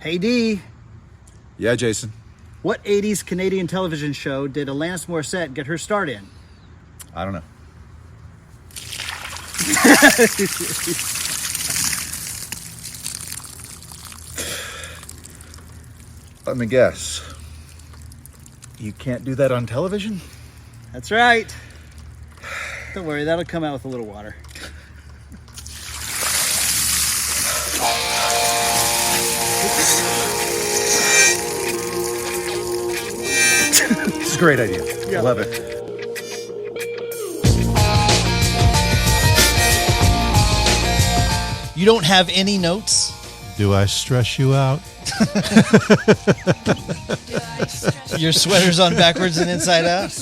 Hey D, Yeah, Jason. what 80s Canadian television show did Alanis Morissette get her start in? I don't know. Let me guess. You can't do that on television? That's right. Don't worry, that'll come out with a little water. It's a great idea. Yeah. I love it. You don't have any notes? Do I stress you out? Your sweater's on backwards and inside out?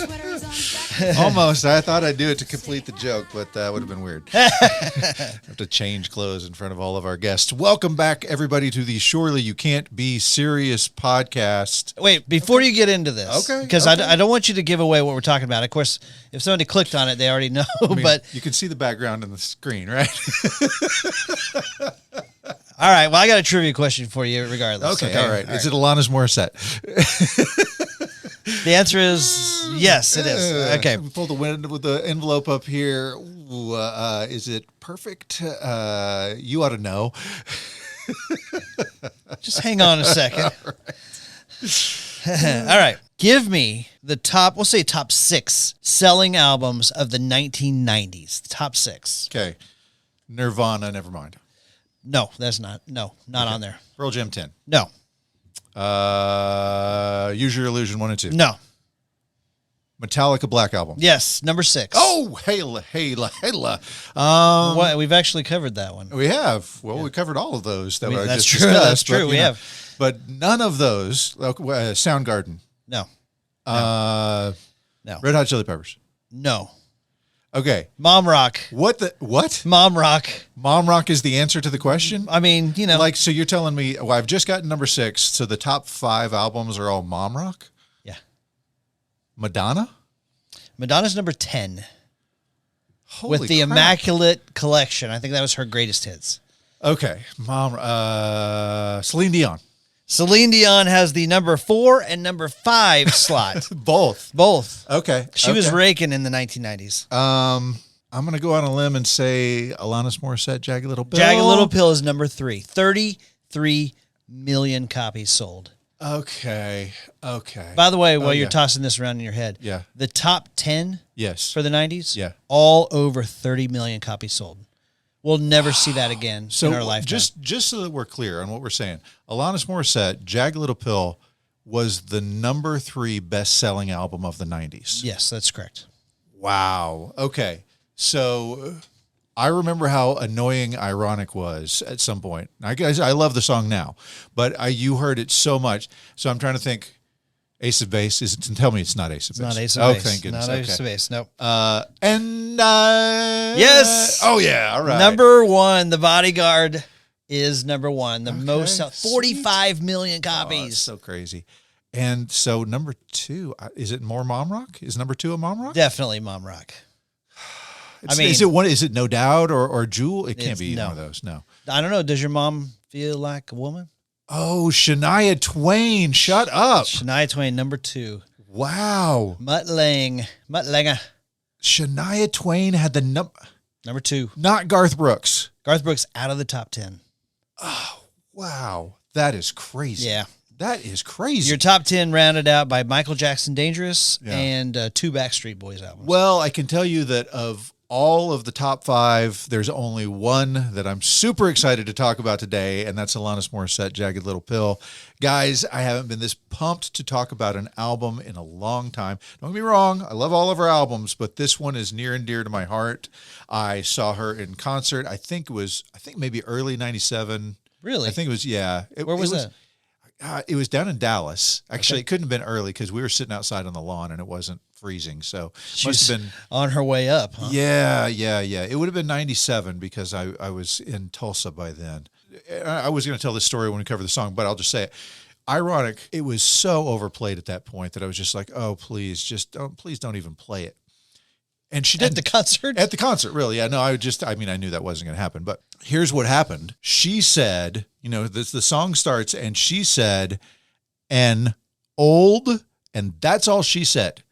Almost. I thought I'd do it to complete the joke, but that would have been weird. Have to change clothes in front of all of our guests. Welcome back, everybody, to the Surely You Can't Be Serious podcast. Wait, before you get into this, Okay, because okay. I don't want you to give away what we're talking about. Of course, if somebody clicked on it, they already know, I mean, but... you can see the background on the screen, right? All right, well, I got a trivia question for you regardless. Okay, all right. Is it Alanis Morissette? The answer is yes, it is. Okay. Pull the envelope up here. Ooh, is it perfect? You ought to know. Just hang on a second. All right. Give me the top, we'll say top 6 selling albums of the 1990s. The top 6. Okay. Nirvana, never mind. No, that's not. No, not on there. Pearl Jam 10. No. Use Your Illusion 1 and 2. No. Metallica Black Album. Yes, number 6. Oh, Hela. What? We've actually covered that one. We have. Well, we covered all of those that I That's just true. discussed. That's true. But, We know, have. But none of those. Soundgarden. No. No. No. Red Hot Chili Peppers. No. Okay. Mom Rock. What? Mom Rock. Mom Rock is the answer to the question? I mean, you know. Like, so you're telling me, well, I've just gotten number 6, so the top 5 albums are all Mom Rock? Yeah. Madonna? Madonna's number 10. Holy with the crap. Immaculate Collection. I think that was her greatest hits. Okay. Celine Dion. Celine Dion has the number 4 and number 5 slot. Both. Okay. She was raking in the 1990s. I'm going to go on a limb and say Alanis Morissette, Jagged Little Pill. Jagged Little Pill is number 3. 33 million copies sold. Okay. By the way, while you're yeah. tossing this around in your head, Yeah. the top 10 Yes. for the 90s, Yeah. all over 30 million copies sold. We'll never see that again in our lifetime. Just so that we're clear on what we're saying, Alanis Morissette, Jagged Little Pill was the number 3 best-selling album of the 90s. Yes, that's correct. Wow. Okay. So I remember how annoying Ironic was at some point. I love the song now, but you heard it so much. So I'm trying to think. Ace of Base tell me it's not Ace of Base. Not Ace of Base. Thank goodness. Not Ace of Base. Nope. Yes. Oh yeah. All right. Number 1, The Bodyguard is number 1. The Okay, most, 45 million Oh, copies. it's so crazy. And so number 2, is it more Mom Rock? Is number 2 a Mom Rock? Definitely Mom Rock. Is it one? Is it No Doubt or Jewel? It can't It's- be no. one of those. No. I don't know. Does your mom feel like a woman? Oh, Shania Twain. Shut up. Shania Twain, number 2. Wow. Mutt Lange. Shania Twain had the Number 2. not Garth Brooks. Garth Brooks out of the top 10. Wow. That is crazy. Yeah. That is crazy. Your top 10 rounded out by Michael Jackson, Dangerous, Yeah. and 2 Backstreet Boys albums. Well, I can tell you that of all of the top 5, there's only one that I'm super excited to talk about today, and that's Alanis Morissette, Jagged Little Pill. Guys, I haven't been this pumped to talk about an album in a long time. Don't get me wrong, I love all of her albums, but this one is near and dear to my heart. I saw her in concert. I think maybe early 97. Really? I think it was, yeah. Where was that? It was down in Dallas. Actually, It couldn't have been early because we were sitting outside on the lawn and it wasn't freezing. So She must was have been on her way up, huh? Yeah. It would have been 97 because I was in Tulsa by then. I was going to tell this story when we cover the song, but I'll just say it. Ironic, it was so overplayed at that point that I was just like, oh, please don't even play it. And she did At the concert? At the concert, really. Yeah, no, I knew that wasn't going to happen. But here's what happened. She said, the song starts and she said, "and old," and that's all she said.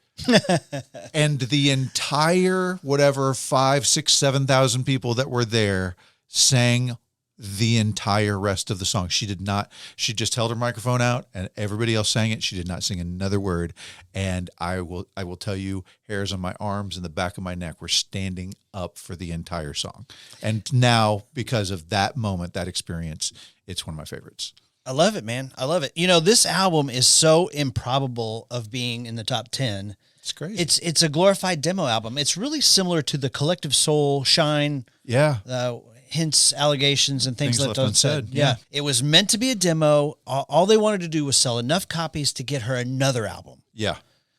And the entire, 5, 6, 7,000 people that were there sang the entire rest of the song. She just held her microphone out and everybody else sang it. She did not sing another word. And I will tell you, hairs on my arms and the back of my neck were standing up for the entire song. And now, because of that moment, that experience, it's one of my favorites. I love it, man. I love it. This album is so improbable of being in the top 10. It's crazy. It's a glorified demo album. It's really similar to the Collective Soul, Shine, hints, allegations, and things left unsaid. Yeah. It was meant to be a demo. All they wanted to do was sell enough copies to get her another album. Yeah.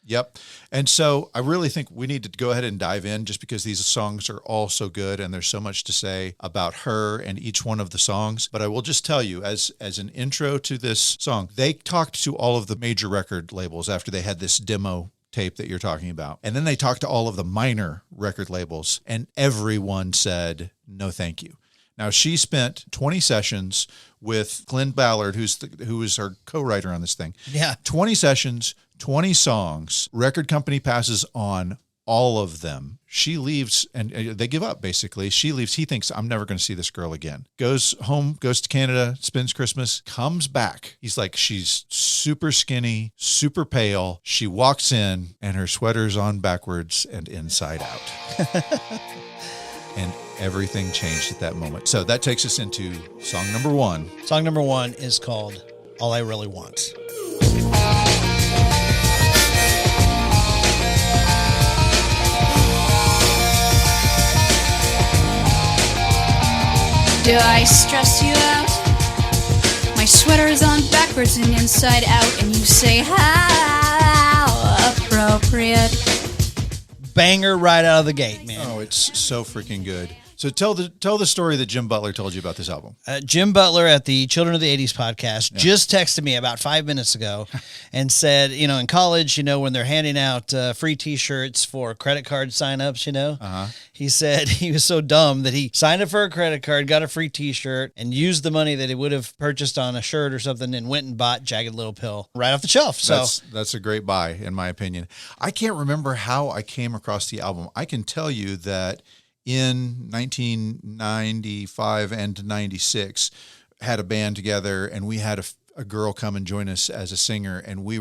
Yep. And so I really think we need to go ahead and dive in, just because these songs are all so good and there's so much to say about her and each one of the songs. But I will just tell you, as an intro to this song, they talked to all of the major record labels after they had this demo tape that you're talking about. And then they talked to all of the minor record labels, and everyone said, no, thank you. Now, she spent 20 sessions with Glen Ballard, who is her co-writer on this thing. Yeah. 20 sessions, 20 songs. Record company passes on all of them. She leaves, and they give up, basically. She leaves. He thinks, I'm never going to see this girl again. Goes home, goes to Canada, spends Christmas, comes back. He's like, she's super skinny, super pale. She walks in, and her sweater's on backwards and inside out. And everything changed at that moment. So that takes us into song number 1. Song number 1 is called All I Really Want. Do I stress you out? My sweater's on backwards and inside out, and you say, how appropriate. Banger right out of the gate, man. Oh, it's so freaking good. So tell the story that Jim Butler told you about this album. Jim Butler at the Children of the 80s podcast just texted me about 5 minutes ago and said, in college, when they're handing out free T-shirts for credit card signups, he said he was so dumb that he signed up for a credit card, got a free T-shirt, and used the money that he would have purchased on a shirt or something and went and bought Jagged Little Pill right off the shelf. So that's a great buy, in my opinion. I can't remember how I came across the album. I can tell you that in 1995 and 96, had a band together, and we had a girl come and join us as a singer, and we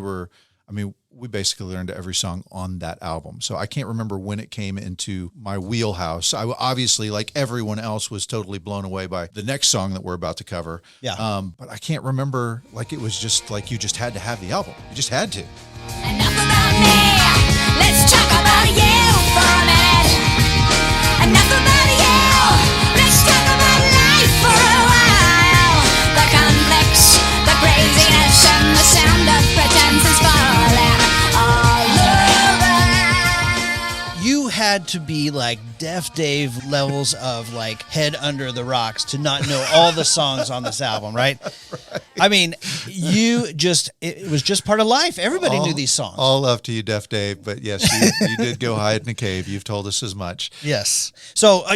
basically learned every song on that album. So I can't remember when it came into my wheelhouse. I obviously, like everyone else, was totally blown away by the next song that we're about to cover. Yeah. But I can't remember, it was just like you just had to have the album. You just had to. Enough about me. Let's talk about you for a minute. Enough about you. Let's talk about life for a while. The conflicts, the craziness, and the sound of pretense is falling all around. you had to be like Def Dave levels of like head under the rocks to not know all the songs on this album, right? I mean, it was just part of life. Everybody knew these songs. All love to you, Def Dave, but yes, you did go hide in a cave. You've told us as much. Yes. So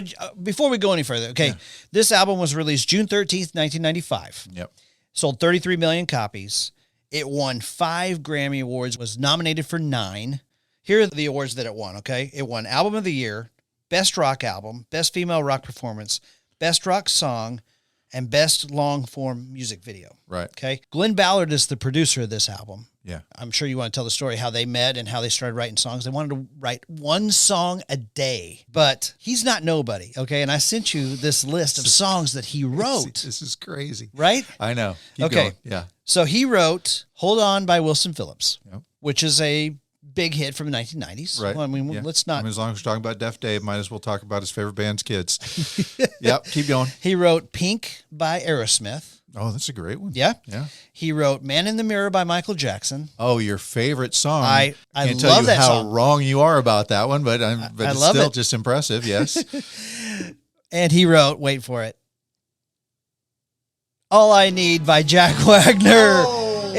before we go any further, okay, this album was released June 13th, 1995. Yep. Sold 33 million copies. It won 5 Grammy Awards, was nominated for 9. Here are the awards that it won, okay? It won Album of the Year, Best Rock Album, Best Female Rock Performance, Best Rock Song, and Best Long-Form Music Video. Right. Okay? Glen Ballard is the producer of this album. Yeah. I'm sure you want to tell the story how they met and how they started writing songs. They wanted to write 1 song a day, but he's not nobody, okay? And I sent you this list of songs that he wrote. This is crazy. Right? I know. Keep Okay. going. Yeah. So he wrote Hold On by Wilson Phillips, Yep. which is a big hit from the 1990s. Right. Well, I mean, Yeah. let's not. I mean, as long as we're talking about Def Dave, might as well talk about his favorite band's kids. Yep. Keep going. He wrote Pink by Aerosmith. Oh, that's a great one. Yeah. Yeah. He wrote Man in the Mirror by Michael Jackson. Oh, your favorite song. I can't love tell you that how song. wrong you are about that one, but I it's love still it. just impressive. Yes. And he wrote, wait for it, All I Need by Jack Wagner.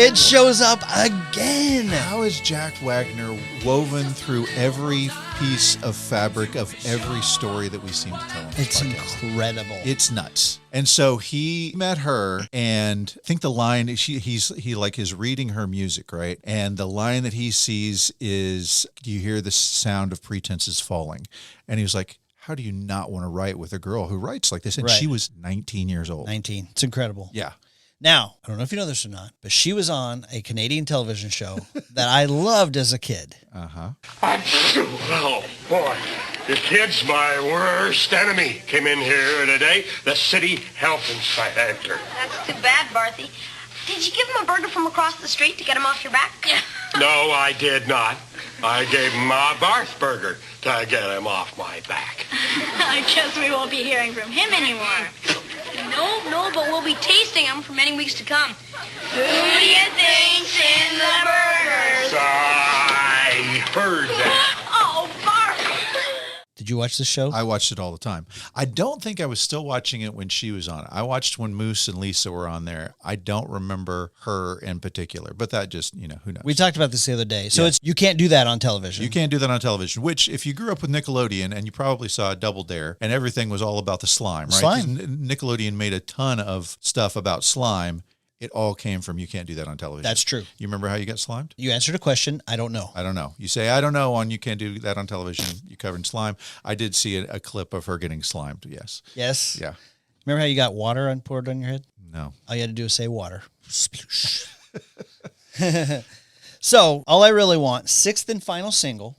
It shows up again. How is Jack Wagner woven through every piece of fabric of every story that we seem to tell on this It's podcast? incredible. It's nuts. And so he met her, and I think the line he like is reading her music, right? And the line that he sees is, "Do you hear the sound of pretenses falling?" And he was like, "How do you not want to write with a girl who writes like this?" And Right. she was 19 years old. 19. It's incredible. Yeah. Now, I don't know if you know this or not, but she was on a Canadian television show that I loved as a kid. Oh, boy. The kid's my worst enemy. Came in here today, the city health inspector. That's too bad, Barthy. Did you give him a burger from across the street to get him off your back? No, I did not. I gave him a Barth burger to get him off my back. I guess we won't be hearing from him anymore. No, but we'll be tasting them for many weeks to come. Who do you think's in the burgers? I heard that. Oh, Barth! Did you watch this show? I watched it all the time. I don't think I was still watching it when she was on it. I watched when Moose and Lisa were on there. I don't remember her in particular, but that just, who knows? We talked about this the other day. So you can't do that on television. You can't do that on television, which if you grew up with Nickelodeon and you probably saw Double Dare and everything was all about the slime, right? 'Cause Slime. Nickelodeon made a ton of stuff about slime. It all came from you can't do that on television. That's true. You remember how you got slimed? You answered a question. I don't know. I don't know. You say, I don't know on you can't do that on television. You covered slime. I did see a clip of her getting slimed. Yes. Yes. Yeah. Remember how you got water poured on your head? No. All you had to do is say water. Sploosh. So, All I Really Want, sixth and final single.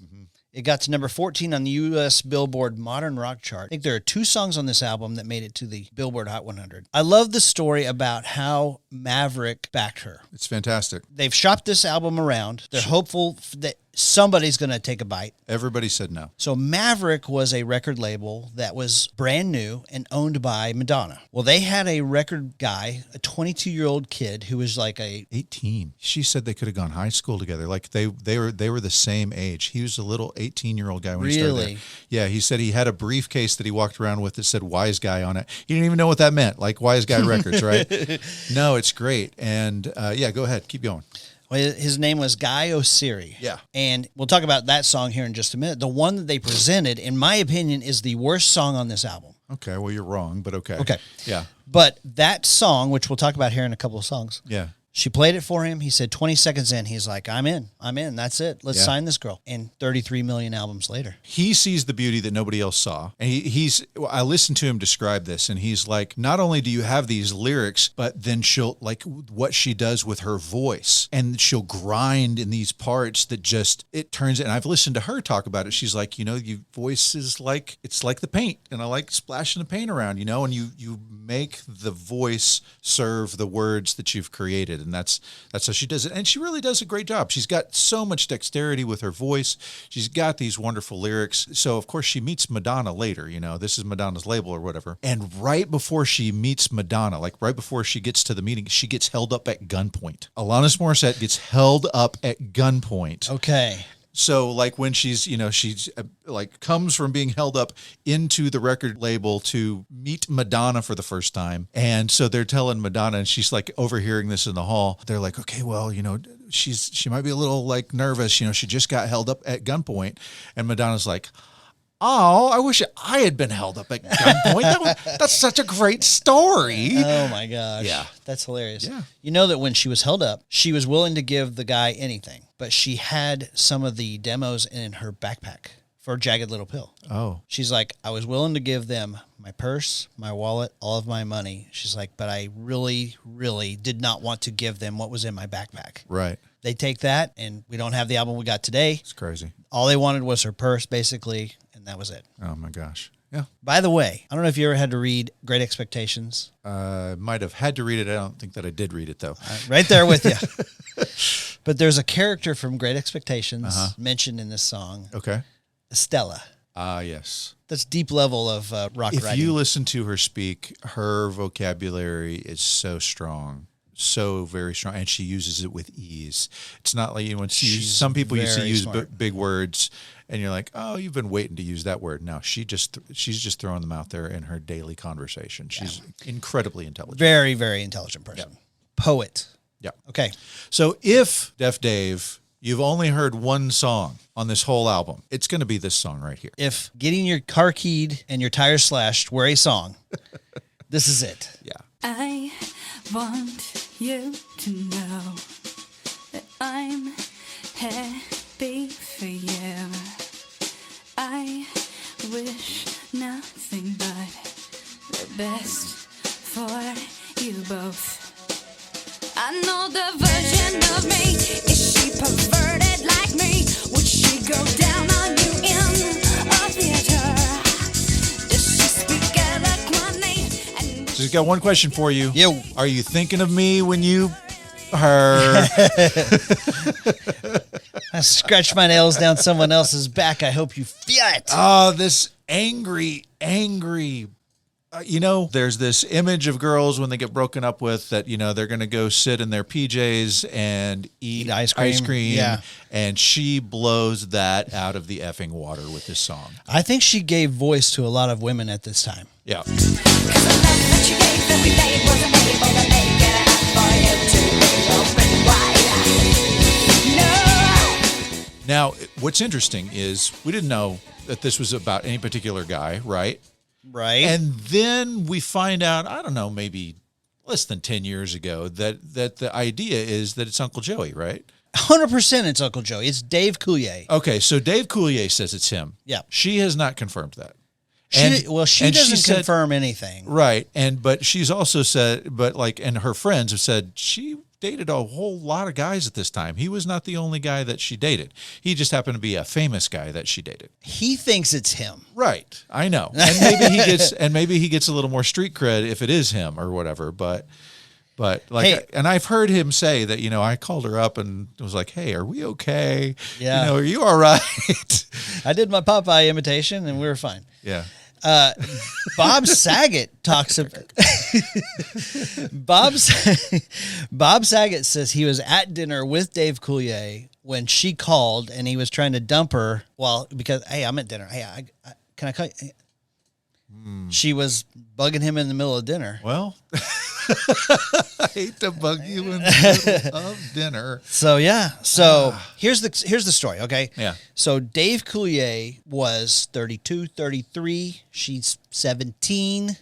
It got to number 14 on the U.S. Billboard Modern Rock chart. I think there are 2 songs on this album that made it to the Billboard Hot 100. I love the story about how Maverick backed her. It's fantastic. They've shopped this album around. They're hopeful that somebody's going to take a bite. Everybody said no. So Maverick was a record label that was brand new and owned by Madonna. Well, they had a record guy, a 22-year-old kid who was like 18. She said they could have gone high school together. Like they were the same age. He was a little 18-year-old guy when he started Really? there. Yeah, he said he had a briefcase that he walked around with that said Wise Guy on it. He didn't even know what that meant, like Wise Guy Records, right? No, it's great. And yeah, go ahead. Keep going. Well, his name was Guy Osiri. Yeah. And we'll talk about that song here in just a minute. The one that they presented, in my opinion, is the worst song on this album. Okay, well, you're wrong, but okay. Okay. Yeah. But that song, which we'll talk about here in a couple of songs, Yeah. she played it for him. He said 20 seconds in, he's like, I'm in. That's it. Let's Yeah. sign this girl. And 33 million albums later. He sees the beauty that nobody else saw. And I listened to him describe this, and he's like, not only do you have these lyrics, but then she'll, like, what she does with her voice, and she'll grind in these parts that just, it turns, and I've listened to her talk about it. She's like, your voice is like, it's like the paint, and I like splashing the paint around, and you make the voice serve the words that you've created. And that's how she does it. And she really does a great job. She's got so much dexterity with her voice. She's got these wonderful lyrics. So, of course, she meets Madonna later. This is Madonna's label or whatever. And right before she meets Madonna, like right before she gets to the meeting, she gets held up at gunpoint. Alanis Morissette gets held up at gunpoint. Okay. So like when she's like comes from being held up into the record label to meet Madonna for the first time. And so they're telling Madonna, and she's like overhearing this in the hall. They're like, okay, well, she might be a little like nervous. She just got held up at gunpoint. And Madonna's like, oh, I wish I had been held up at gunpoint. That's such a great story. Oh my gosh. Yeah. That's hilarious. Yeah. You know that when she was held up, she was willing to give the guy anything, but she had some of the demos in her backpack for Jagged Little Pill. Oh. She's like, I was willing to give them my purse, my wallet, all of my money. She's like, but I really, really did not want to give them what was in my backpack. Right. They take that, and we don't have the album we got today. It's crazy. All they wanted was her purse, basically, and that was it. Oh my gosh. Yeah. By the way, I don't know if you ever had to read Great Expectations. Might have had to read it. I don't think that I did read it though. Right there with you. But there's a character from Great Expectations mentioned in this song, Okay. Estella. Yes. That's deep level of rock If writing. you listen to her speak, her vocabulary is so strong, so very strong, and she uses it with ease. It's not like when She's some people you see very use smart. big words, and you're like, oh, you've been waiting to use that word. No, she's just throwing them out there in her daily conversation. She's incredibly intelligent. Very, very intelligent person. Poet. Yeah. Okay. So if, Def Dave, you've only heard one song on this whole album, it's going to be this song right here. If getting your car keyed and your tires slashed were a song, this is it. Yeah. I want you to know that I'm happy for you. I wish nothing but the best for you both. I know the version of me. Is she perverted like me? Would she go down on you in a theater? Does she speak eloquently? And So he's got one question for you. Yo. Are you thinking of me when you her? I scratched my nails down someone else's back. I hope you feel it. Oh, this angry. There's this image of girls when they get broken up with that, they're going to go sit in their PJs and eat ice cream. Yeah. And she blows that out of the effing water with this song. I think she gave voice to a lot of women at this time. Yeah. Now, what's interesting is we didn't know that this was about any particular guy, right? Right. And then we find out, I don't know, maybe less than 10 years ago, that the idea is that it's Uncle Joey, right? 100% it's Uncle Joey. It's Dave Coulier. Okay, so Dave Coulier says it's him. Yeah. She has not confirmed that. She and doesn't said- confirm anything. Right. But she's also said, and her friends have said she dated a whole lot of guys at this time. He was not the only guy that she dated. He just happened to be a famous guy that she dated. He thinks it's him. Right. I know. And maybe he gets a little more street cred if it is him or whatever. But Hey. and I've heard him say that, I called her up and was like, hey, are we okay? Yeah. Are you all right? I did my Popeye imitation and we were fine. Yeah. Bob Saget talks about Bob Saget says he was at dinner with Dave Coulier when she called and he was trying to dump her. Well, because hey, I'm at dinner. Hey, I can I call you? She was bugging him in the middle of dinner. Well, I hate to bug you in the middle of dinner. So yeah. So here's the story, okay? Yeah. So Dave Coulier was 32, 33. She's 17,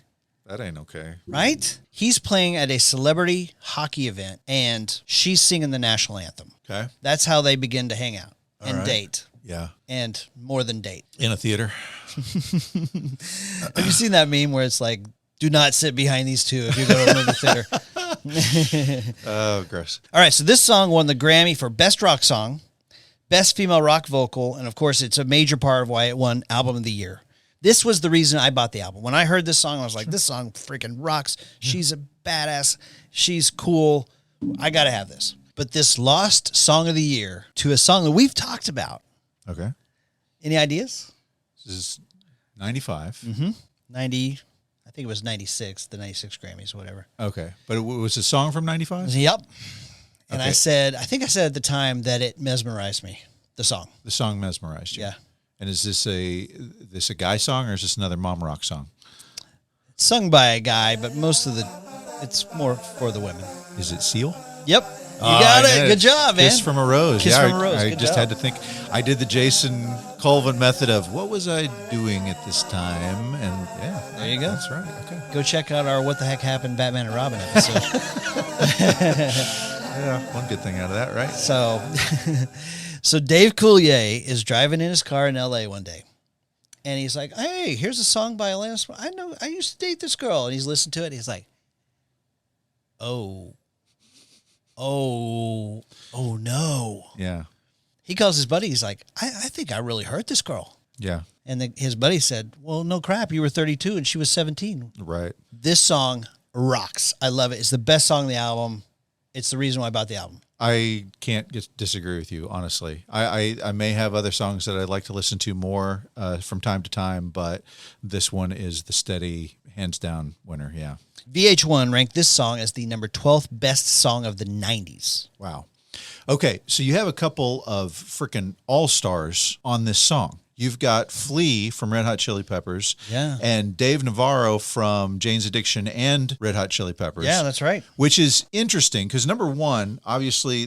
That ain't okay. right? He's playing at a celebrity hockey event and she's singing the national anthem. Okay. That's how they begin to hang out and right. date Yeah. and more than date. In a theater. Have you seen that meme where it's like, do not sit behind these two if you go to a movie theater? Oh, gross. All right, so this song won the Grammy for Best Rock Song, Best Female Rock Vocal, and of course, it's a major part of why it won Album of the Year. This was the reason I bought the album. When I heard this song, I was like, this song freaking rocks. She's a badass. She's cool. I got to have this. But this lost Song of the Year to a song that we've talked about. Okay. Any ideas? This is 95. 90, I think it was 96, the 96 Grammys, whatever. Okay. But it was a song from 95? Yep. And Okay. I think I said at the time that it mesmerized me, the song. The song mesmerized you. Yeah. And is this a guy song or is this another mom rock song? It's sung by a guy, but it's more for the women. Is it Seal? Yep. You got I it. did Good job, man. Kiss from a Rose. Kiss yeah, from a Rose. I Good just job. had to think. I did the Jason Colvin method of what was I doing at this time? And yeah. There you go. That's right. Okay. Go check out our What the Heck Happened Batman and Robin episode. Yeah. One good thing out of that, right? So Dave Coulier is driving in his car in LA one day. And he's like, hey, here's a song by Alanis. I know, I used to date this girl. And he's listened to it. And he's like, oh no. Yeah. He calls his buddy. He's like, I think I really hurt this girl. Yeah. And his buddy said, well, no crap. You were 32 and she was 17. Right. This song rocks. I love it. It's the best song on the album. It's the reason why I bought the album. I can't disagree with you, honestly. I may have other songs that I'd like to listen to more from time to time, but this one is the steady, hands down winner. Yeah. VH1 ranked this song as the number 12th best song of the 90s. Wow. Okay, so you have a couple of freaking all-stars on this song. You've got Flea from Red Hot Chili Peppers. Yeah. And Dave Navarro from Jane's Addiction and Red Hot Chili Peppers. Yeah, that's right. Which is interesting because number one, obviously,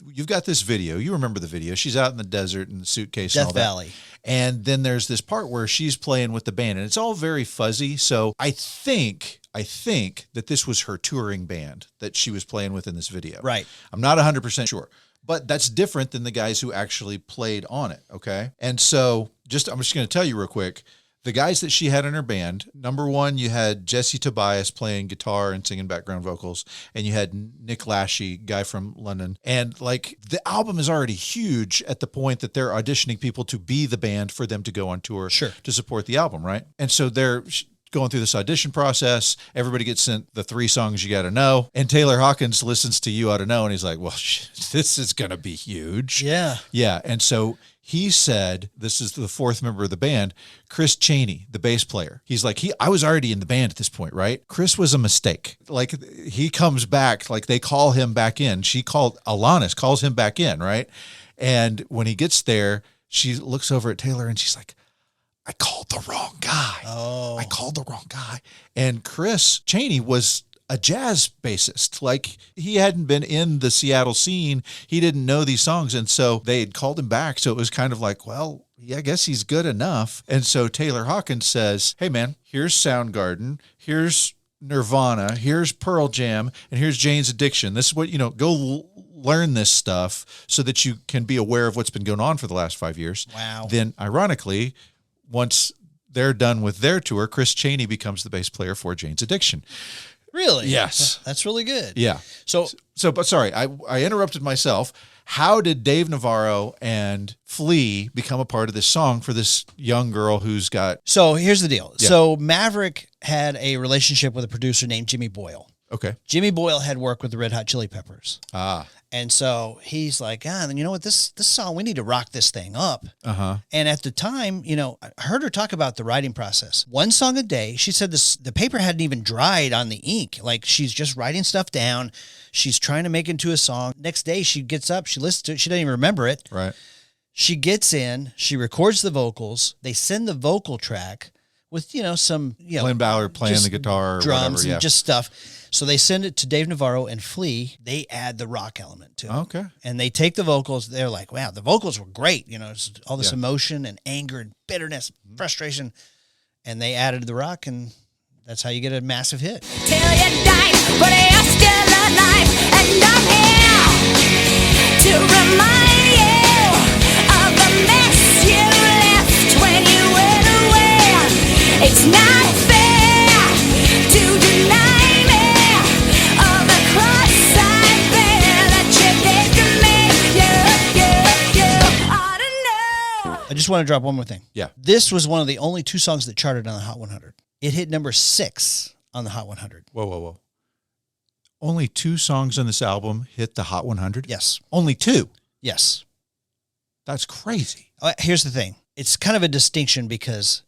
you've got this video. You remember the video. She's out in the desert in the suitcase and all Death that. Valley. And then there's this part where she's playing with the band, and it's all very fuzzy. So I think that this was her touring band that she was playing with in this video. Right. I'm not 100% sure. But that's different than the guys who actually played on it, okay? And so I'm just going to tell you real quick, the guys that she had in her band, number one, you had Jesse Tobias playing guitar and singing background vocals, and you had Nick Lachey, guy from London. And like the album is already huge at the point that they're auditioning people to be the band for them to go on tour to support the album, right? And so they're going through this audition process. Everybody gets sent the 3 songs you got to know. And Taylor Hawkins listens to You Ought to Know, and he's like, well, this is going to be huge. Yeah. Yeah. And so he said, this is the 4th member of the band, Chris Chaney, the bass player. He's like, I was already in the band at this point, right? Chris was a mistake. Like he comes back, like they call him back in. Alanis calls him back in, right? And when he gets there, she looks over at Taylor and she's like, I called the wrong guy. I called the wrong guy. And Chris Chaney was a jazz bassist. Like he hadn't been in the Seattle scene. He didn't know these songs. And so they had called him back. So it was kind of like, well, yeah, I guess he's good enough. And so Taylor Hawkins says, hey man, here's Soundgarden. Here's Nirvana. Here's Pearl Jam. And here's Jane's Addiction. This is what, go learn this stuff so that you can be aware of what's been going on for the last 5 years. Wow. Then ironically, once they're done with their tour, Chris Chaney becomes the bass player for Jane's Addiction. Really? Yes. That's really good. Yeah. But sorry, I interrupted myself. How did Dave Navarro and Flea become a part of this song for this young girl who's got... So here's the deal. Yeah. So Maverick had a relationship with a producer named Jimmy Boyle. Okay. Jimmy Boyle had worked with the Red Hot Chili Peppers. Ah. And so he's like, then you know what, this song, we need to rock this thing up. Uh-huh. And at the time, I heard her talk about the writing process. 1 song a day. She said the paper hadn't even dried on the ink. Like she's just writing stuff down. She's trying to make it into a song. Next day she gets up, she listens to it. She doesn't even remember it. Right. She gets in, she records the vocals. They send the vocal track with, some, Glen Ballard playing the guitar or drums whatever, yeah. and just stuff. So they send it to Dave Navarro and Flea. They add the rock element to it. Okay. And they take the vocals. They're like, wow, the vocals were great. It's all this Yeah. emotion and anger and bitterness, frustration. And they added the rock, and that's how you get a massive hit. Till you die, but you're still alive, and I'm here to remind you of the mess you left when you went away. It's not fair to deny me of the cross I bear that you did to me. You ought to know. I just want to drop one more thing. Yeah. This was one of the only 2 songs that charted on the Hot 100. It hit number 6 on the Hot 100. Whoa. Only 2 songs on this album hit the Hot 100? Yes. Only 2? Yes. That's crazy. Here's the thing. It's kind of a distinction because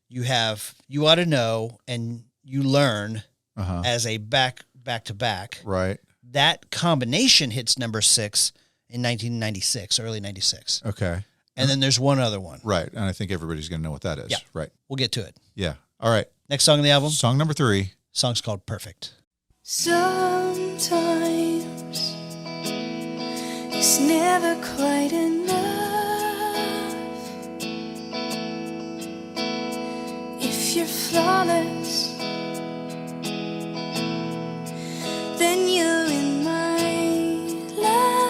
you have You Ought to Know and You Learn as a back to back. Right. That combination hits number 6 in 1996, early 96. Okay. And then there's one other one. Right. And I think everybody's going to know what that is. Yeah. Right. We'll get to it. Yeah. All right. Next song on the album. Song number 3. Song's called Perfect. Sometimes it's never quite enough. If you're flawless, then you're in my life.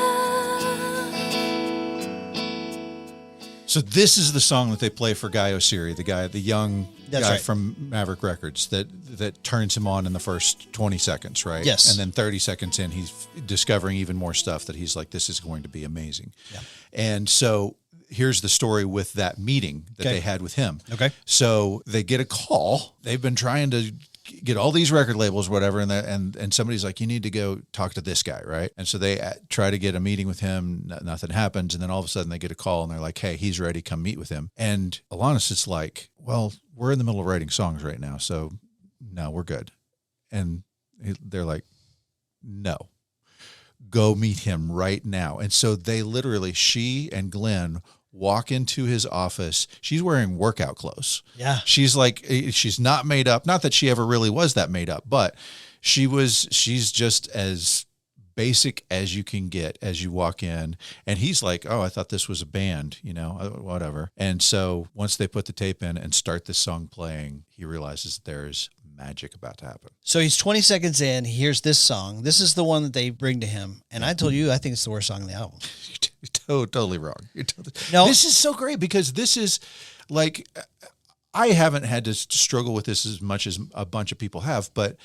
So this is the song that they play for Guy Osiri, the young That's guy right. from Maverick Records that turns him on in the first 20 seconds, right? Yes. And then 30 seconds in, he's discovering even more stuff that he's like, this is going to be amazing. Yeah. And so here's the story with that meeting that Okay. they had with him. Okay. So they get a call. They've been trying to get all these record labels, whatever, and somebody's like, you need to go talk to this guy, right? And so they try to get a meeting with him. Nothing happens, and then all of a sudden they get a call, and they're like, hey, he's ready. Come meet with him. And Alanis is like, well, we're in the middle of writing songs right now, so no, we're good. And they're like, no, go meet him right now. And so they literally, she and Glenn walk into his office. She's wearing workout clothes. Yeah. She's like, she's not made up. Not that she ever really was that made up, but she's just as basic as you can get as you walk in. And he's like, oh, I thought this was a band, whatever. And so once they put the tape in and start this song playing, he realizes there's magic about to happen. So he's 20 seconds in. He hears this song. This is the one that they bring to him. And I told you, I think it's the worst song on the album. You're totally wrong. No. This is so great because this is like, I haven't had to struggle with this as much as a bunch of people have, but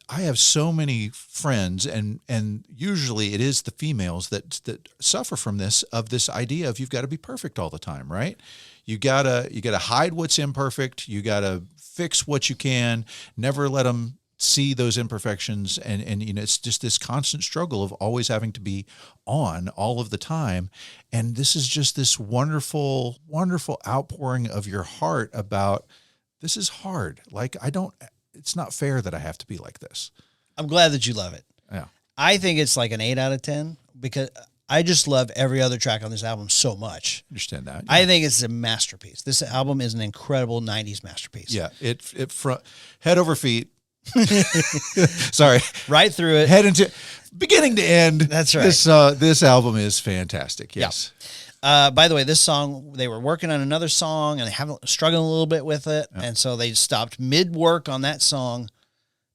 I have so many friends, and usually it is the females that suffer from this idea of you've got to be perfect all the time, right? You gotta hide what's imperfect. You gotta fix what you can. Never let them see those imperfections, and it's just this constant struggle of always having to be on all of the time. And this is just this wonderful, wonderful outpouring of your heart about this is hard. Like it's not fair that I have to be like this. I'm glad that you love it. Yeah. I think it's like an 8 out of 10 because I just love every other track on this album so much. Understand that. Yeah. I think it's a masterpiece. This album is an incredible 90s masterpiece. Yeah. It front head over feet. Sorry. Right through it. Head into beginning to end. That's right. This album is fantastic. Yes. Yeah. By the way, this song, they were working on another song and they have struggling a little bit with it. Yeah. And so they stopped mid-work on that song,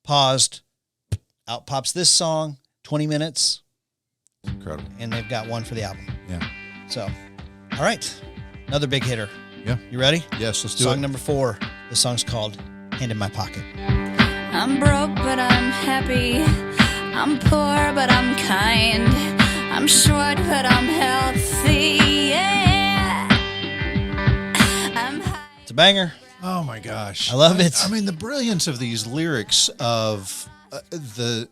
paused, out pops this song, 20 minutes. Incredible. And they've got one for the album. Yeah. So, all right. Another big hitter. Yeah. You ready? Yes, let's do it. Song number 4. The song's called Hand in My Pocket. I'm broke, but I'm happy. I'm poor, but I'm kind. I'm short, but I'm healthy, yeah. It's a banger. Oh my gosh. I love it. I mean, the brilliance of these lyrics of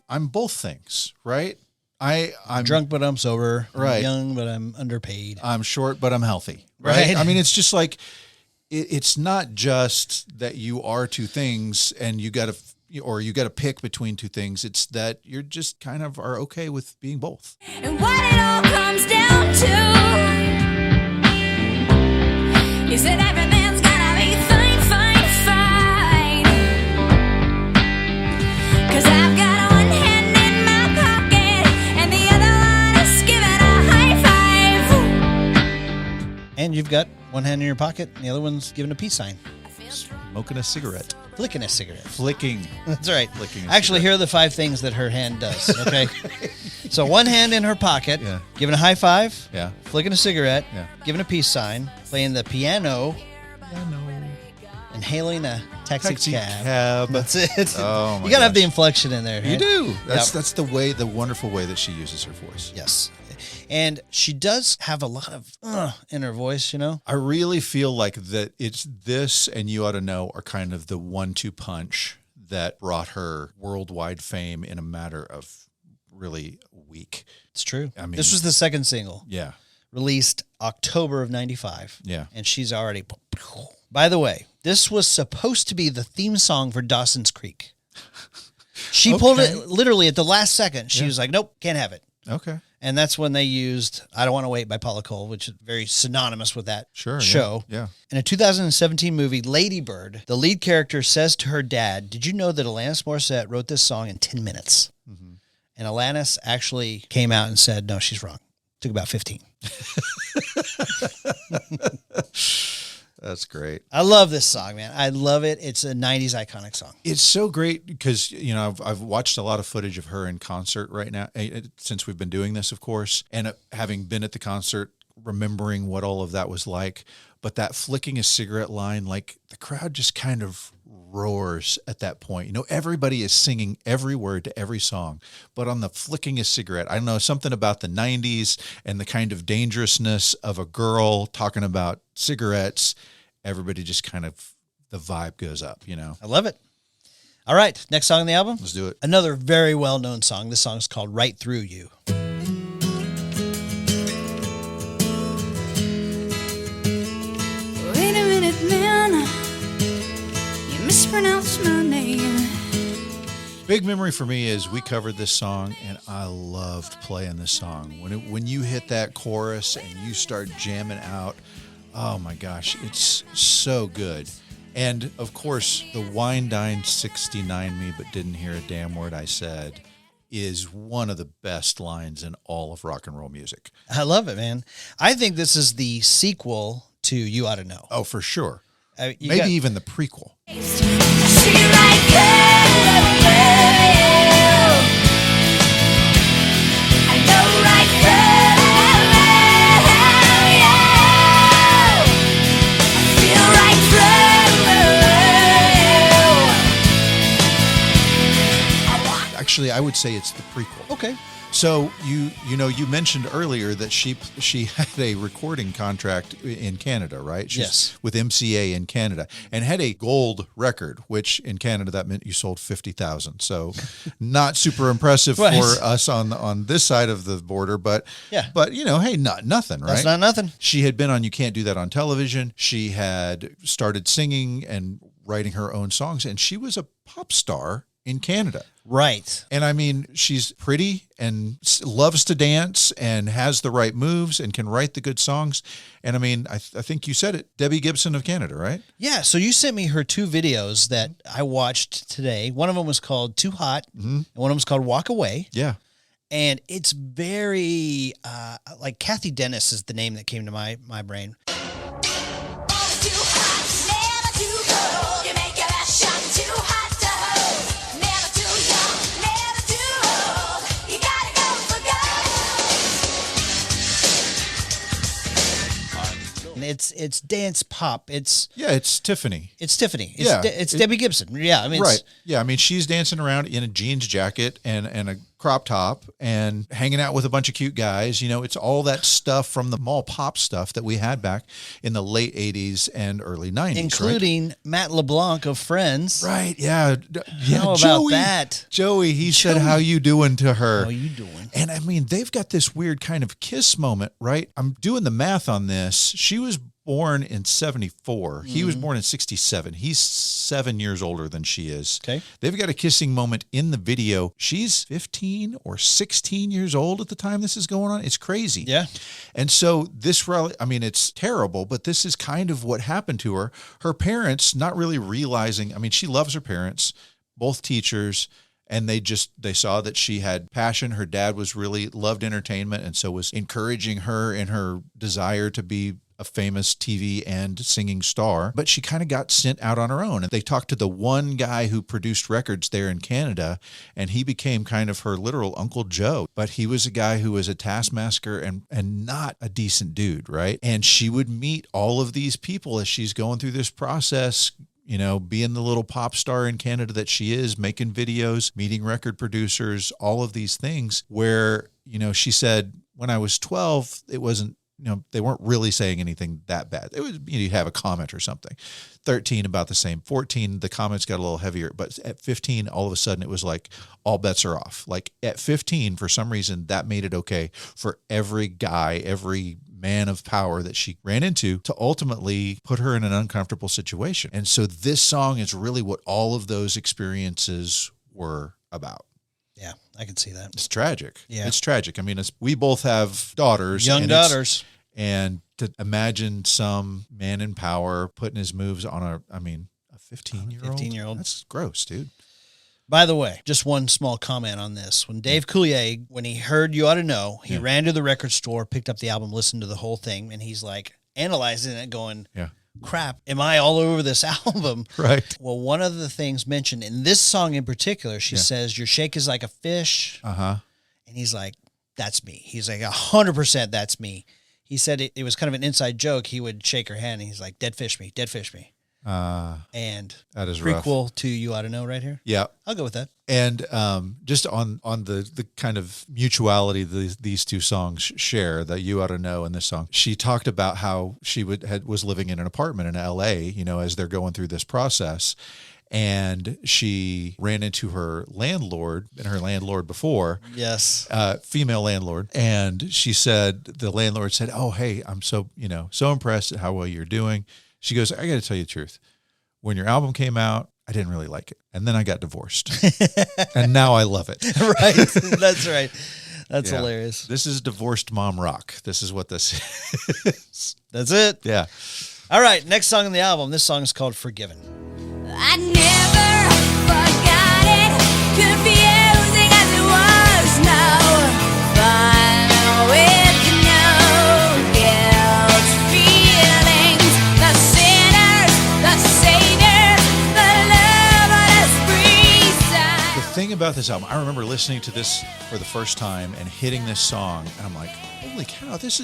I'm both things, right? I'm drunk, but I'm sober. Right. I'm young, but I'm underpaid. I'm short, but I'm healthy. Right. I mean, it's just like, it's not just that you are two things and you got to pick between two things. It's that you're just kind of are okay with being both. And what it all comes down to is that everything's gonna be fine, fine, fine. 'Cause I've got one hand in my pocket and the other one is giving a high five. And you've got one hand in your pocket and the other one's giving a peace sign. Smoking a cigarette. Flicking a cigarette. Flicking. That's right. Flicking Actually, here are the 5 things that her hand does, okay? So one hand in her pocket, Yeah. giving a high five, Yeah. flicking a cigarette, Yeah. giving a peace sign, playing the piano, and hailing a taxi cab. That's it. Oh, my you got to have the gosh. inflection in there. You right? do. That's Yep. the wonderful way that she uses her voice. Yes. And she does have a lot of in her voice, I really feel like that it's this and You Ought to Know are kind of the 1-2 punch that brought her worldwide fame in a matter of really a week. It's true. I mean, this was the second single. Yeah. Released October of 95. Yeah. And she's already... By the way, this was supposed to be the theme song for Dawson's Creek. She pulled it literally at the last second. She was like, nope, can't have it. Okay. And that's when they used I Don't Want to Wait by Paula Cole, which is very synonymous with that Sure, show. Yeah. In a 2017 movie, Lady Bird, the lead character says to her dad, did you know that Alanis Morissette wrote this song in 10 minutes? Mm-hmm. And Alanis actually came out and said, no, she's wrong. Took about 15. That's great. I love this song, man. I love it. It's a 90s iconic song. It's so great because, I've watched a lot of footage of her in concert right now since we've been doing this, of course, and having been at the concert, remembering what all of that was like. But that flicking a cigarette line, like the crowd just kind of roars at that point. Everybody is singing every word to every song, but on the flicking a cigarette, I don't know, something about the 90s and the kind of dangerousness of a girl talking about cigarettes. Everybody just kind of, the vibe goes up, I love it. All right. Next song on the album. Let's do it. Another very well-known song. This song is called Right Through You. Wait a minute, man. You mispronounced my name. Big memory for me is we covered this song, and I loved playing this song. When you hit that chorus and you start jamming out, oh my gosh, it's so good. And of course, the wine dined 69 me but didn't hear a damn word I said is one of the best lines in all of rock and roll music. I love it, man. I think this is the sequel to You Ought to Know. Oh, for sure. You Maybe got- even the prequel. Actually, I would say it's the prequel. Okay. So you mentioned earlier that she had a recording contract in Canada, right? Yes. With MCA in Canada, and had a gold record, which in Canada that meant you sold 50,000. So not super impressive Right. for us on this side of the border, but Yeah. But hey, nothing, right? That's not nothing. She had been on You Can't Do That on television. She had started singing and writing her own songs, and she was a pop star in Canada. Right. And I mean, she's pretty and loves to dance and has the right moves and can write the good songs. And I mean, I think you said it, Debbie Gibson of Canada, right? Yeah. So you sent me her 2 videos that I watched today. One of them was called Too Hot, and one of them was called Walk Away. Yeah. And it's very like Kathy Dennis is the name that came to my brain. And it's dance pop. It's Tiffany. It's Tiffany. Yeah. It's Debbie Gibson. Yeah, I mean, Right. Yeah. I mean, she's dancing around in a jeans jacket and a crop top and hanging out with a bunch of cute guys. It's all that stuff from the mall pop stuff that we had back in the late 80s and early 90s, including Matt LeBlanc of Friends. Right. Yeah. Yeah. How about Joey, that? Joey, he said, "How you doing?" to her. How you doing? And I mean, they've got this weird kind of kiss moment, right? I'm doing the math on this. She was born in 74. He was born in 67. He's 7 years older than she is. Okay. They've got a kissing moment in the video. She's 15 or 16 years old at the time this is going on. It's crazy. Yeah. And so this really, I mean, it's terrible, but this is kind of what happened to her. Her parents not really realizing, I mean, she loves her parents, both teachers, and they saw that she had passion. Her dad really loved entertainment, and so was encouraging her in her desire to be a famous TV and singing star, but she kind of got sent out on her own. And they talked to the one guy who produced records there in Canada, and he became kind of her literal Uncle Joe. But he was a guy who was a taskmaster and not a decent dude, right? And she would meet all of these people as she's going through this process, being the little pop star in Canada that she is, making videos, meeting record producers, all of these things where, she said, when I was 12, it wasn't, they weren't really saying anything that bad. It was, you have a comment or something. 13, about the same. 14, the comments got a little heavier. But at 15, all of a sudden, it was like all bets are off. Like at 15, for some reason, that made it okay for every guy, every man of power that she ran into to ultimately put her in an uncomfortable situation. And so this song is really what all of those experiences were about. Yeah, I can see that. It's tragic. Yeah. It's tragic. I mean, we both have daughters. Young and daughters. And to imagine some man in power putting his moves on a 15-year-old. 15-year-old. That's gross, dude. By the way, just one small comment on this. When Dave Coulier, when he heard You Ought to Know, he ran to the record store, picked up the album, listened to the whole thing, and he's like analyzing it going, crap, am I all over this album? Right. Well, one of the things mentioned in this song in particular, she says, your shake is like a fish. Uh-huh. And he's like, that's me. He's like, 100% that's me. He said it was kind of an inside joke. He would shake her hand and he's like, dead fish me. And that is prequel to You Ought to Know right here. Yeah. I'll go with that. And just on the kind of mutuality these two songs share, that You Ought to Know and this song, she talked about how she was living in an apartment in LA, as they're going through this process. And she ran into her landlord before. Yes. Female landlord. And she said, the landlord said, "Oh, hey, I'm so impressed at how well you're doing." She goes, "I got to tell you the truth. When your album came out, I didn't really like it. And then I got divorced. And now I love it. Right. That's right. That's Yeah. hilarious. This is divorced mom rock. This is what this is. That's it. Yeah. All right. Next song on the album. This song is called Forgiven. I never forgot it, confusing as it was. No fun with no guilt feelings. The sinners, the saviors, the loveless free side. The thing about this album, I remember listening to this for the first time and hitting this song, and I'm like, holy cow, this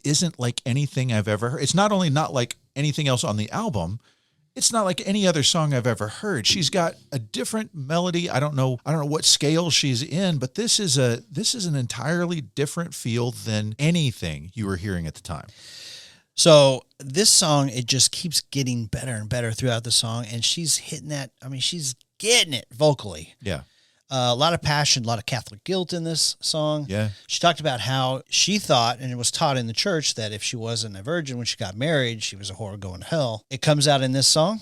isn't like anything I've ever heard. It's not only not like anything else on the album, it's not like any other song I've ever heard. She's got a different melody. I don't know what scale she's in, but this is an entirely different feel than anything you were hearing at the time. So this song, it just keeps getting better and better throughout the song. And she's hitting that. I mean, she's getting it vocally. Yeah. A lot of passion, a lot of Catholic guilt in this song. Yeah. She talked about how she thought, and it was taught in the church, that if she wasn't a virgin when she got married, she was a whore going to hell. It comes out in this song,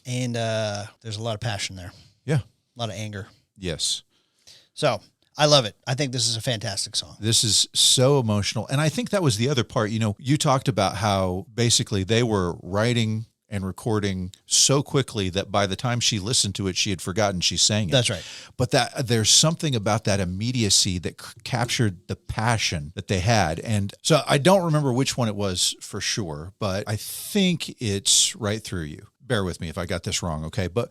and there's a lot of passion there, Yeah. a lot of anger. Yes. So I love it. I think this is a fantastic song. This is so emotional. And I think that was the other part. You know, you talked about how basically they were writing and recording so quickly that by the time she listened to it, she had forgotten she sang it. That's right. But that there's something about that immediacy that captured the passion that they had. And so I don't remember which one it was for sure, but I think it's Right Through You. Bear with me if I got this wrong, okay? But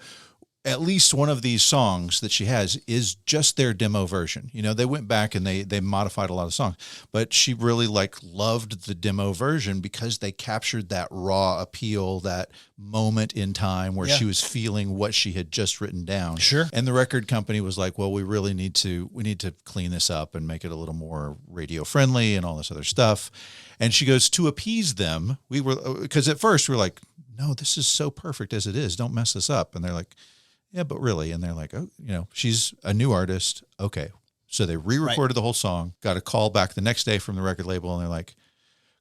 at least one of these songs that she has is just their demo version. You know, they went back and they modified a lot of songs, but she really loved the demo version because they captured that raw appeal, that moment in time where she was feeling what she had just written down. Sure. And the record company was like, well, we need to clean this up and make it a little more radio friendly and all this other stuff. And she goes, to appease them, because at first we were like, no, this is so perfect as it is. Don't mess this up. And they're like, yeah, but really. And they're like, oh, you know, she's a new artist. Okay. So they re-recorded the whole song, got a call back the next day from the record label. And they're like,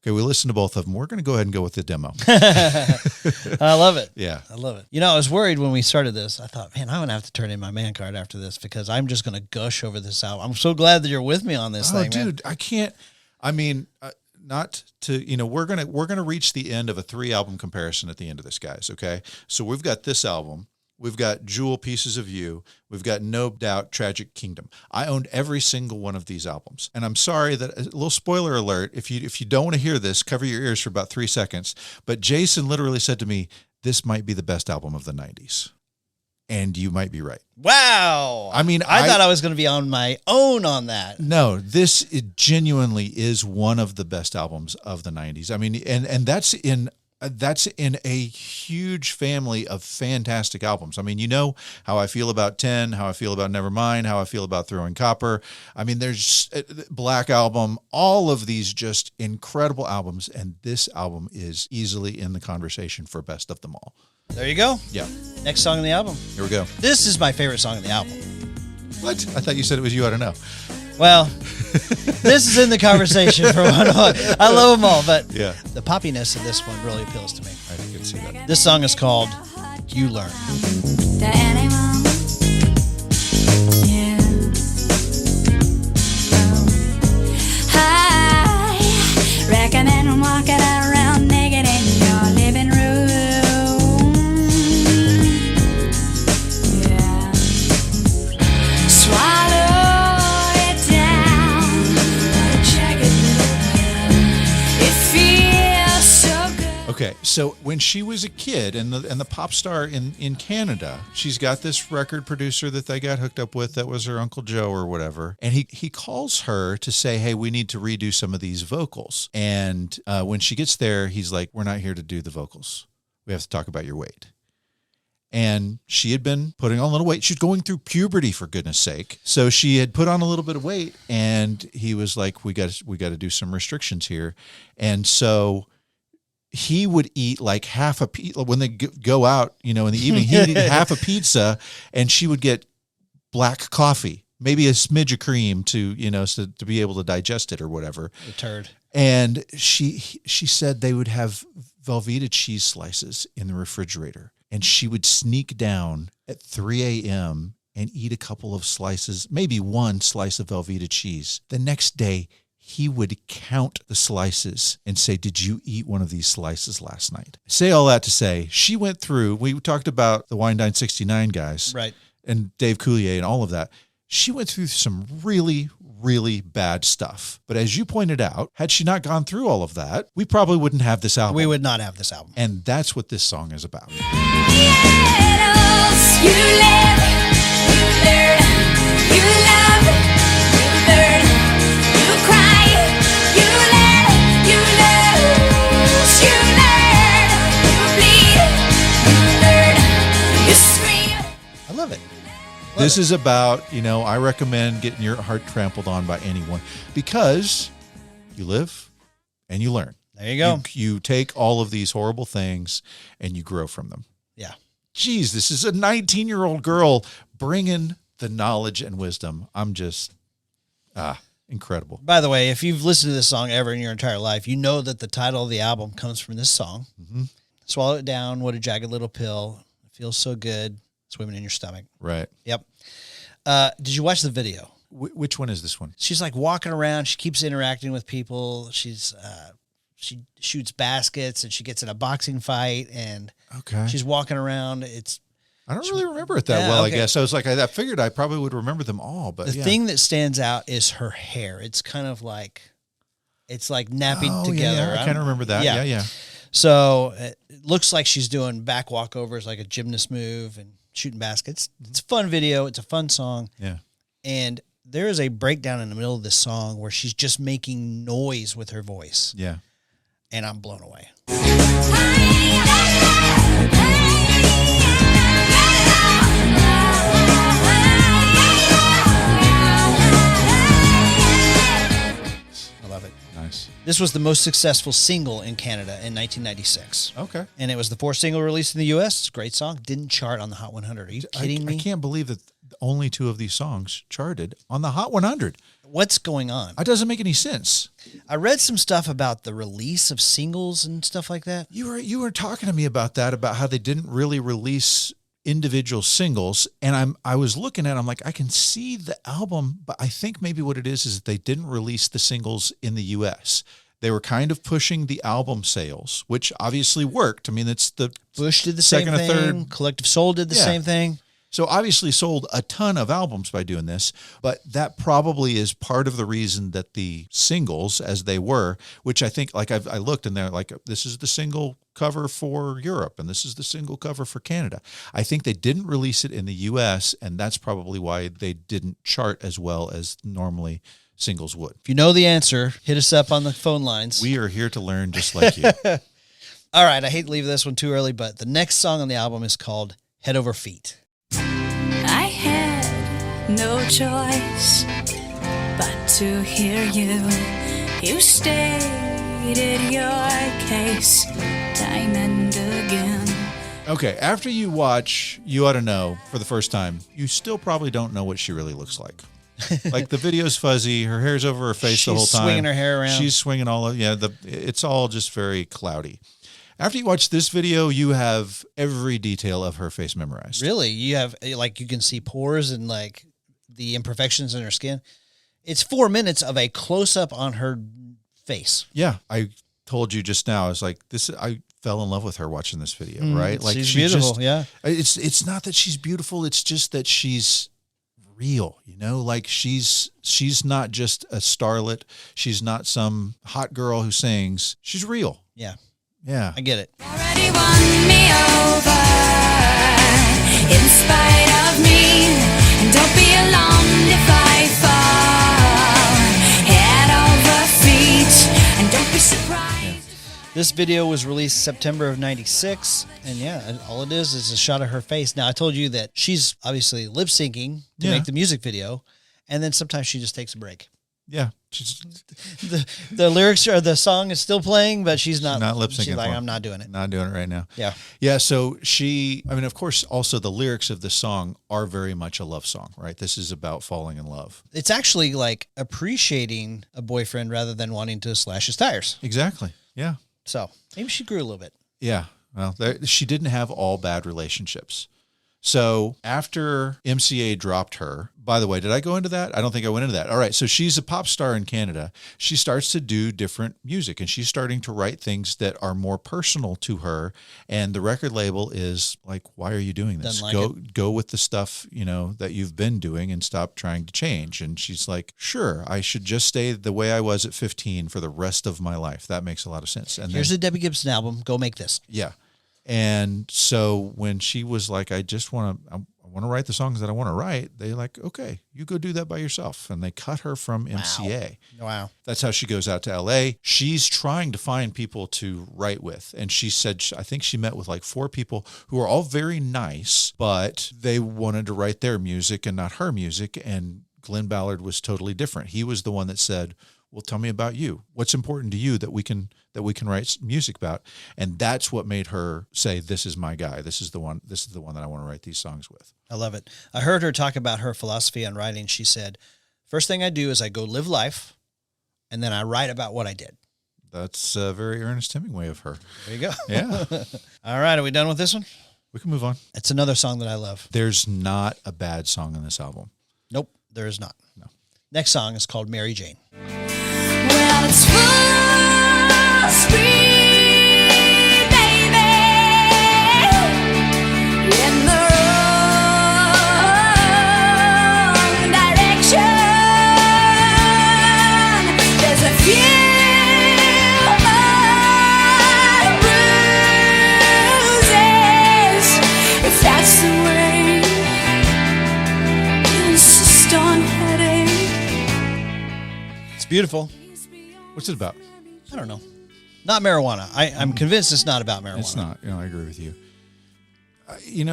okay, we listened to both of them. We're going to go ahead and go with the demo. I love it. Yeah. I love it. You know, I was worried when we started this. I thought, man, I'm going to have to turn in my man card after this because I'm just going to gush over this album. I'm so glad that you're with me on this thing, dude, man. I can't, I mean, not to, you know, we're going to reach the end of a 3-album comparison at the end of this, guys. Okay. So we've got this album. We've got Jewel, Pieces of You. We've got No Doubt, Tragic Kingdom. I owned every single one of these albums. And I'm sorry that, a little spoiler alert, if you don't want to hear this, cover your ears for about 3 seconds. But Jason literally said to me, this might be the best album of the 90s. And you might be right. Wow. I mean, I thought I was going to be on my own on that. No, this genuinely is one of the best albums of the 90s. I mean, and that's in a huge family of fantastic albums. I mean, you know how I feel about 10, how I feel about Nevermind, how I feel about Throwing Copper. I mean, there's Black Album, all of these just incredible albums. And this album is easily in the conversation for best of them all. There you go. Yeah. Next song on the album. Here we go. This is my favorite song on the album. What? I thought you said it was You Ought to Know. Well, this is in the conversation for one. I love them all, but Yeah. the poppiness of this one really appeals to me. I can see that. This song is called You Learn. To anyone, yeah. I recommend walking around naked in your living room. Yeah. Swallow it down like a jagged little pill. It feels so good. Okay, so when she was a kid and the pop star in Canada, she's got this record producer that they got hooked up with that was her Uncle Joe or whatever. And he calls her to say, hey, we need to redo some of these vocals. And when she gets there, he's like, we're not here to do the vocals. We have to talk about your weight. And she had been putting on a little weight. She's going through puberty, for goodness sake. So she had put on a little bit of weight, and he was like, we got to do some restrictions here. And so he would eat like half a pizza when they go out, you know, in the evening, he'd eat half a pizza, and she would get black coffee, maybe a smidge of cream to, you know, so to be able to digest it or whatever. The turd. And she said they would have Velveeta cheese slices in the refrigerator. and she would sneak down at 3 a.m. and eat a couple of slices, maybe one slice of Velveeta cheese. The next day, he would count the slices and say, did you eat one of these slices last night? Say all that to say, she went through, we talked about the Wine Dine 69 guys. Right. And Dave Coulier and all of that. She went through some really, really bad stuff. But as you pointed out, had she not gone through all of that, we probably wouldn't have this album. We would not have this album. And that's what this song is about. You live, you learn, you love, you learn, you cry, you learn, you lose, you learn, you bleed, you learn, you scream. I love it. This is about, I recommend getting your heart trampled on by anyone because you live and you learn. There you go. You take all of these horrible things and you grow from them. Yeah. Geez, this is a 19-year-old girl bringing the knowledge and wisdom. I'm just, incredible. By the way, if you've listened to this song ever in your entire life, you know that the title of the album comes from this song. Mm-hmm. Swallow It Down, What a Jagged Little Pill. It feels so good. Swimming in your stomach. Right. Yep. Did you watch the video? Which one is this one? She's like walking around. She keeps interacting with people. She shoots baskets and she gets in a boxing fight and she's walking around. I don't really remember it that well, okay. I guess. I was like, I figured I probably would remember them all, but the thing that stands out is her hair. It's kind of like, it's like napping together. Yeah, I kind of remember that. Yeah. So it looks like she's doing back walkovers, like a gymnast move and shooting baskets. It's a fun video. It's a fun song. Yeah. And there is a breakdown in the middle of this song where she's just making noise with her voice. Yeah. And I'm blown away. I love it. Nice. This was the most successful single in Canada in 1996. Okay. And it was the fourth single released in the U.S. It's a great song. Didn't chart on the Hot 100. Are you kidding me? I can't believe that only 2 of these songs charted on the Hot 100. What's going on? It doesn't make any sense. I read some stuff about the release of singles and stuff like that. You were talking to me about that, about how they didn't really release individual singles, and I was looking at it, I'm like, I can see the album, but I think maybe what it is that they didn't release the singles in the US. They were kind of pushing the album sales, which obviously worked. I mean, it's the Bush did the second same or thing. third. Collective Soul did the same thing. So obviously sold a ton of albums by doing this, but that probably is part of the reason that the singles, as they were, which I think, like I looked and they're like, this is the single cover for Europe and this is the single cover for Canada. I think they didn't release it in the US, and that's probably why they didn't chart as well as normally singles would. If you know the answer, hit us up on the phone lines. We are here to learn just like you. All right, I hate to leave this one too early, but the next song on the album is called Head Over Feet. I had no choice but to hear you. You stated your case time and again. Okay, after you watch You Ought to Know for the first time, you still probably don't know what she really looks like. Like the video's fuzzy, her hair's over her face the whole time. She's swinging her hair around. She's swinging all of, it's all just very cloudy. After you watch this video, you have every detail of her face memorized. Really? You have, like, you can see pores and, like, the imperfections in her skin. It's 4 minutes of a close-up on her face. Yeah. I told you just now, I was like, I fell in love with her watching this video, right? Like she's beautiful, yeah. It's not that she's beautiful, it's just that she's real, like she's not just a starlet. She's not some hot girl who sings. She's real. Yeah. Yeah. I get it. Already won me over in spite of me. And don't be alarmed if I fall head over feet. And don't be surprised. This video was released September of 96. And all it is a shot of her face. Now, I told you that she's obviously lip syncing to make the music video. And then sometimes she just takes a break. Yeah. The lyrics or the song is still playing, but she's not lip syncing. She's like, I'm not doing it. Not doing it right now. Yeah. Yeah. So of course, also the lyrics of the song are very much a love song, right? This is about falling in love. It's actually like appreciating a boyfriend rather than wanting to slash his tires. Exactly. Yeah. So maybe she grew a little bit. Yeah. Well, she didn't have all bad relationships. So after MCA dropped her, by the way, did I go into that? I don't think I went into that. All right. So she's a pop star in Canada. She starts to do different music and she's starting to write things that are more personal to her. And the record label is like, why are you doing this? Go with the stuff, that you've been doing and stop trying to change. And she's like, sure, I should just stay the way I was at 15 for the rest of my life. That makes a lot of sense. And here's the Debbie Gibson album. Go make this. Yeah. And so when she was like, I want to write the songs that I want to write, they like, okay, you go do that by yourself. And they cut her from MCA. Wow. That's how she goes out to LA. She's trying to find people to write with. And she said, I think she met with like 4 people who are all very nice, but they wanted to write their music and not her music. And Glen Ballard was totally different. He was the one that said, well, tell me about you. What's important to you that we can write music about? And that's what made her say, this is my guy. This is the one that I want to write these songs with. I love it. I heard her talk about her philosophy on writing. She said, first thing I do is I go live life and then I write about what I did. That's a very Ernest Hemingway of her. There you go. Yeah. All right. Are we done with this one? We can move on. It's another song that I love. There's not a bad song on this album. Nope, there is not. No. Next song is called Mary Jane. Well, it's full speed, baby, in the wrong direction. There's a few more bruises, if that's the way you insist on heading. It's beautiful. What's it about? I don't know. Not marijuana. I'm convinced it's not about marijuana. It's not. I agree with you.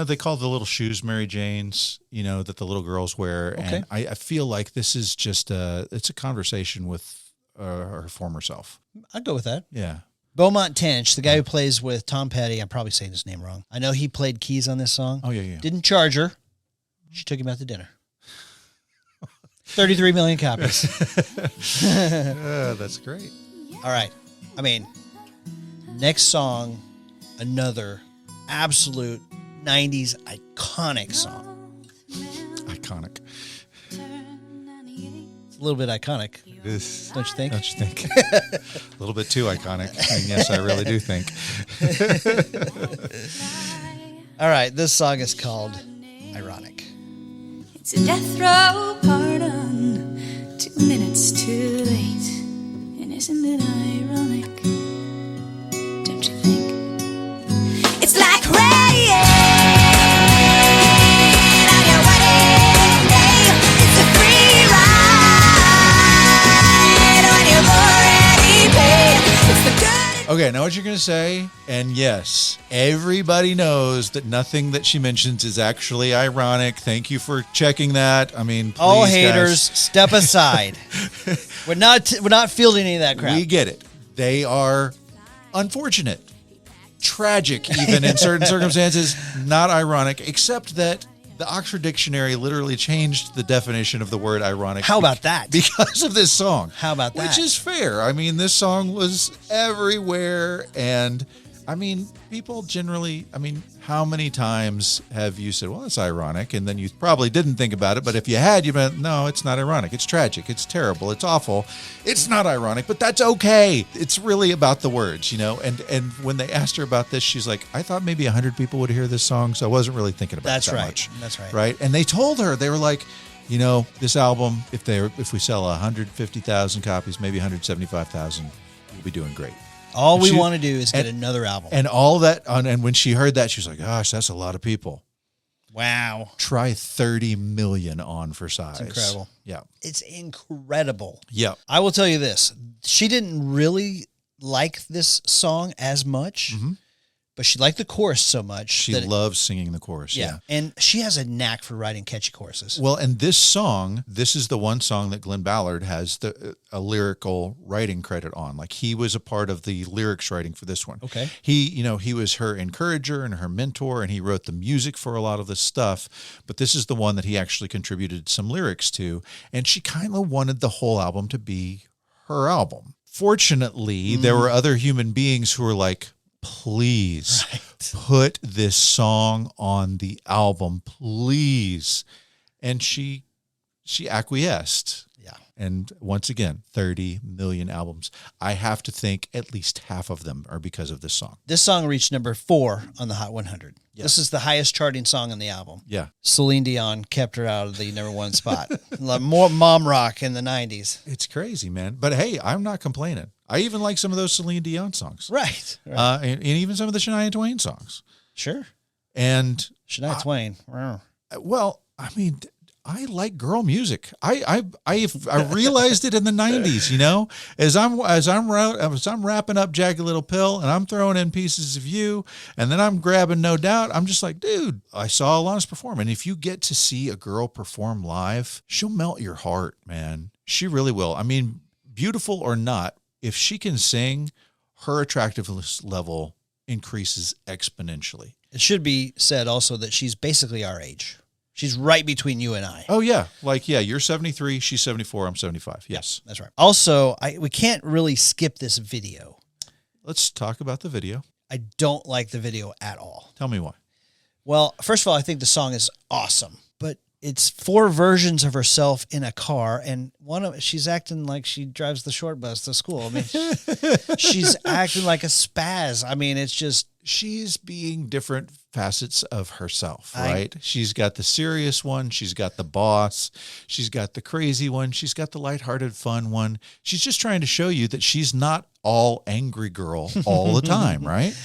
They call the little shoes Mary Janes, that the little girls wear. Okay. And I feel like this is just it's a conversation with her former self. I'd go with that. Yeah. Beaumont Tench, the guy who plays with Tom Petty. I'm probably saying his name wrong. I know he played keys on this song. Oh, yeah. Didn't charge her. She took him out to dinner. 33 million copies. That's great. All right. Next song, another absolute 90s iconic song. Iconic. It's a little bit iconic. It is. Don't you think? Don't you think? A little bit too iconic. And yes, I really do think. All right. This song is called Ironic. It's a death row pardon, 2 minutes too late. And isn't it ironic? Don't you think? It's like rain on your wedding day. It's a free ride when you've already paid. It's the good. Okay, now what you're going to say, and yes, everybody knows that nothing that she mentions is actually ironic. Thank you for checking that. Please, All haters, guys. step aside. We're not fielding any of that crap. We get it. They are unfortunate, tragic, even in certain circumstances, not ironic, except that the Oxford Dictionary literally changed the definition of the word ironic. How about that? Because of this song. How about that? Which is fair. This song was everywhere. And people generally, how many times have you said, well, it's ironic? And then you probably didn't think about it. But if you had, you'd be, no, it's not ironic. It's tragic. It's terrible. It's awful. It's not ironic, but that's okay. It's really about the words, And when they asked her about this, she's like, I thought maybe 100 people would hear this song. So I wasn't really thinking about it that much. That's right. Right. And they told her, they were like, this album, if we sell 150,000 copies, maybe 175,000, we'll be doing great. All we want to do is get another album. And all that, and when she heard that, she was like, gosh, that's a lot of people. Wow. Try 30 million on for size. It's incredible. Yeah. It's incredible. Yeah. I will tell you this. She didn't really like this song as much, but she liked the chorus so much. She loves singing the chorus. Yeah. And she has a knack for writing catchy choruses. Well, and this song, this is the one song that Glen Ballard has a lyrical writing credit on. Like he was a part of the lyrics writing for this one. Okay. He was her encourager and her mentor, and he wrote the music for a lot of this stuff. But this is the one that he actually contributed some lyrics to. And she kind of wanted the whole album to be her album. Fortunately, there were other human beings who were like, please put this song on the album, please. And she acquiesced. Yeah. And once again, 30 million albums. I have to think at least half of them are because of this song. This song reached number 4 on the Hot 100. Yeah. This is the highest charting song on the album. Yeah. Celine Dion kept her out of the number 1 spot. Like more mom rock in the 90s. It's crazy, man. But hey, I'm not complaining. I even like some of those Celine Dion songs. Right. And even some of the Shania Twain songs. Sure. And Shania Twain. Wow. well, I mean, I like girl music. I realized it in the 90s, you know, as I'm wrapping up Jagged Little Pill and I'm throwing in Pieces of You and then I'm grabbing No Doubt. I'm just like, dude, I saw Alanis perform. And if you get to see a girl perform live, she'll melt your heart, man. She really will. I mean, beautiful or not, if she can sing, her attractiveness level increases exponentially. It should be said also that she's basically our age. She's right between you and I. Oh, yeah. Like, yeah, you're 73, she's 74, I'm 75. Yes. That's right. Also, we can't really skip this video. Let's talk about the video. I don't like the video at all. Tell me why. Well, first of all, I think the song is awesome, but it's 4 versions of herself in a car, and she's acting like she drives the short bus to school. I mean, she's acting like a spaz. I mean, it's just... She's being different facets of herself, right? She's got the serious one. She's got the boss. She's got the crazy one. She's got the lighthearted, fun one. She's just trying to show you that she's not all angry girl all the time, right?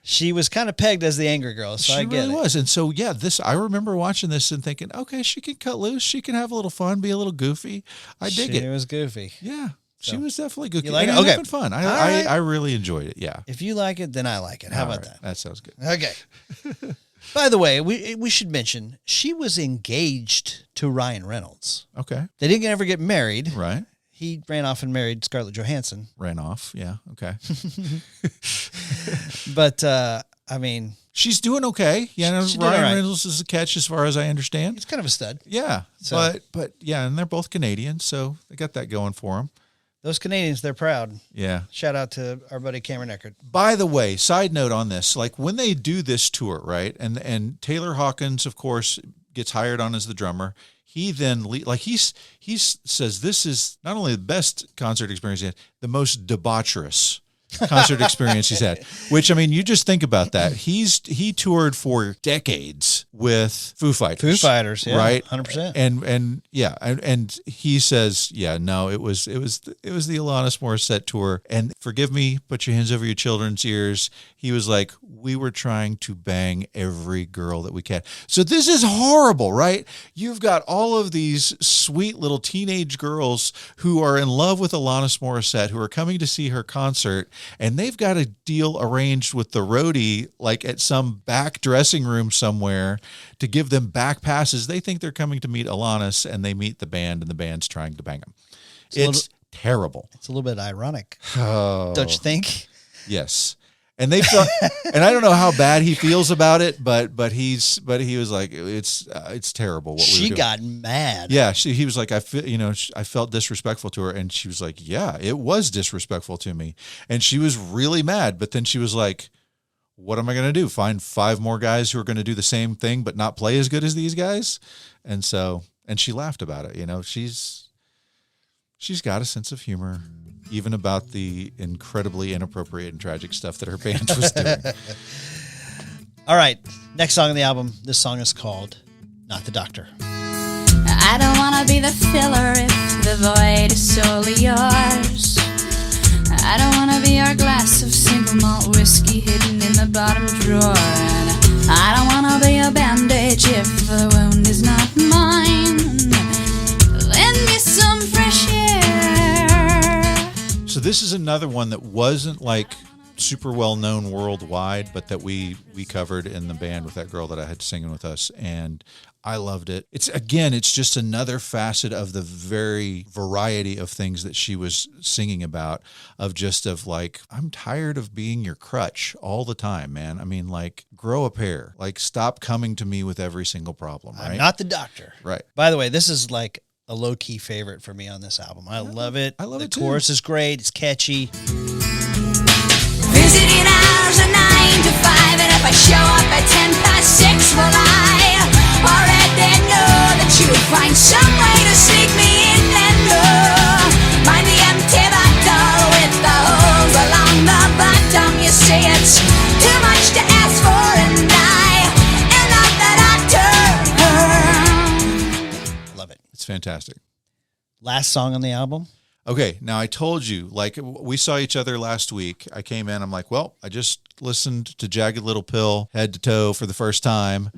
She was kind of pegged as the angry girl, so I get it. She really was. And so, yeah, I remember watching this and thinking, okay, she can cut loose. She can have a little fun, be a little goofy. I dig it. She was goofy. Yeah. She was definitely good. You like it? Okay. Having fun. right. I really enjoyed it. Yeah. If you like it, then I like it. How about that? That sounds good. Okay. By the way, we should mention she was engaged to Ryan Reynolds. Okay. They didn't ever get married. Right. He ran off and married Scarlett Johansson. Ran off. Yeah. Okay. But I mean, she's doing okay. Yeah. She's doing Ryan all right. Reynolds is a catch as far as I understand. he's kind of a stud. Yeah. So- But yeah, and they're both Canadian, so they got that going for them. Those Canadians, they're proud. Yeah. Shout out to our buddy Cameron Eckert. By the way, side note on this, like when they do this tour, right? And Taylor Hawkins, of course, gets hired on as the drummer. He then he says this is not only the best concert experience he had, the most debaucherous concert experience he's had. Which, I mean, you just think about that. He toured for decades with Foo Fighters. Foo Fighters, yeah, right, 100%. And yeah, and he says, yeah, no, it was the Alanis Morissette tour. And forgive me, put your hands over your children's ears. He was like, we were trying to bang every girl that we can. So this is horrible, right? You've got all of these sweet little teenage girls who are in love with Alanis Morissette, who are coming to see her concert, and they've got a deal arranged with the roadie, like at some back dressing room somewhere, to give them back passes. They think they're coming to meet Alanis, and they meet the band, and the band's trying to bang them. It's terrible. It's a little bit ironic, Oh, don't you think? yes. And they felt, and I don't know how bad he feels about it, but he was like, it's terrible. What we were She doing. got mad. Yeah, he was like, I felt disrespectful to her, and she was like, yeah, it was disrespectful to me, and she was really mad. But then she was like, what am I going to do? Find 5 more guys who are going to do the same thing but not play as good as these guys? And she laughed about it. You know, she's got a sense of humor, even about the incredibly inappropriate and tragic stuff that her band was doing. All right, next song on the album. This song is called Not the Doctor. I don't wanna be the filler if the void is solely yours. I don't wanna be your glass of single malt whiskey hidden in the bottom drawer. And I don't wanna be a bandage if the wound is not mine. Lend me some fresh air. So this is another one that wasn't like super well known worldwide, but that we covered in the band with that girl that I had singing with us, and I loved it. It's just another facet of the very variety of things that she was singing about, of like, I'm tired of being your crutch all the time, man. I mean, like, grow a pair. Like, stop coming to me with every single problem, right? I'm not the doctor. Right. By the way, this is like a low-key favorite for me on this album. I love it. I love it too. The chorus is great. It's catchy. Visiting hours and nights. find some way to sneak me in and mind the empty bottle with the holes along the bottom. You say it's too much to ask for, and I am not the doctor. Love it. It's fantastic. Last song on the album. Okay, now I told you, like, we saw each other last week. I came in, I'm like, well, I just listened to Jagged Little Pill head to toe for the first time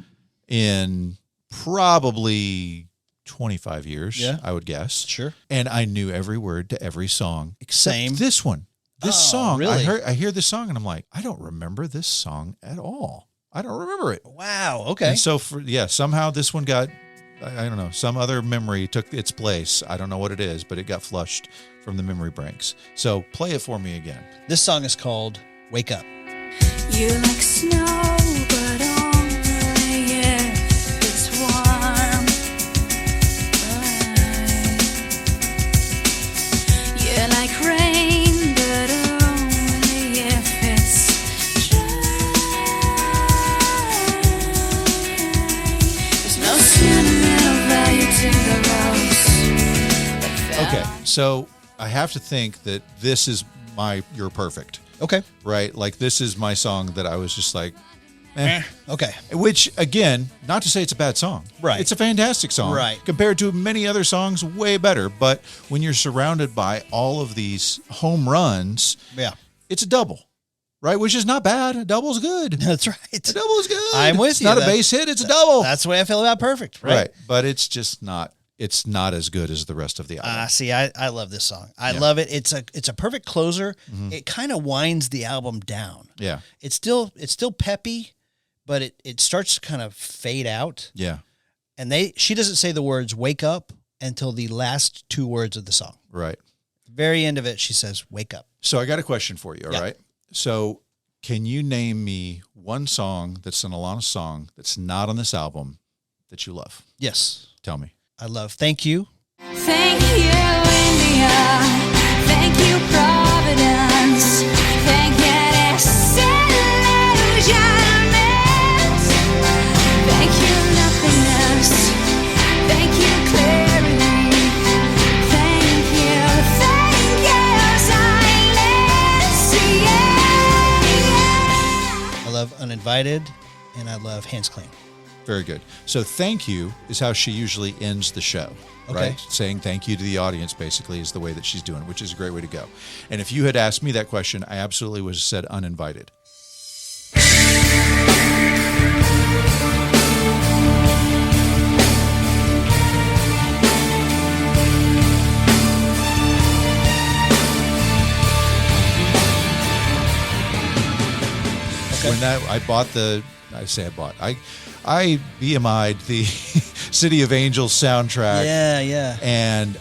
in probably 25 years, Yeah. I would guess. Sure. And I knew every word to every song except Same. this one. This song, really? I hear this song and I'm like, I don't remember this song at all. I don't remember it. Wow. Okay. And so somehow this one got, I don't know, some other memory took its place. I don't know what it is, but it got flushed from the memory banks. So play it for me again. This song is called Wake Up. You like snow, but only if it's warm. You like rain, but only if it's dry. There's no sentimental value to the rose. Okay, so I have to think that this is You're Perfect, Okay. right? Like this is my song that I was just like, Okay. which again, not to say it's a bad song. Right. It's a fantastic song. Right. Compared to many other songs, way better. But when you're surrounded by all of these home runs, Yeah. it's a double, right? Which is not bad. A double's good. That's right. A double is good. I'm with it's you. Not a That- base hit. It's a double. That's the way I feel about Perfect. right. Right. But it's just not. It's not as good as the rest of the album. See, I love this song. I Yeah. love it. It's a perfect closer. It kind of winds the album down. Yeah. It's still peppy, but it starts to kind of fade out. Yeah. And she doesn't say the words "wake up" until the last two words of the song. Right. Very end of it, she says "wake up." So I got a question for you. All Yeah. right. So can you name me one song that's an Alanis song that's not on this album that you love? Yes, Tell me. I love "Thank You." Thank you, India. Thank you, Providence. Thank you, disillusionment. Thank you, nothingness. Thank you, clarity. Thank you, silence. Yeah. I love "Uninvited," and I love "Hands Clean." Very good. So thank you is how she usually ends the show, Okay. right? Saying thank you to the audience basically is the way that she's doing it, which is a great way to go. And if you had asked me that question, I absolutely would have said uninvited. When I BMI'd the City of Angels soundtrack. Yeah. And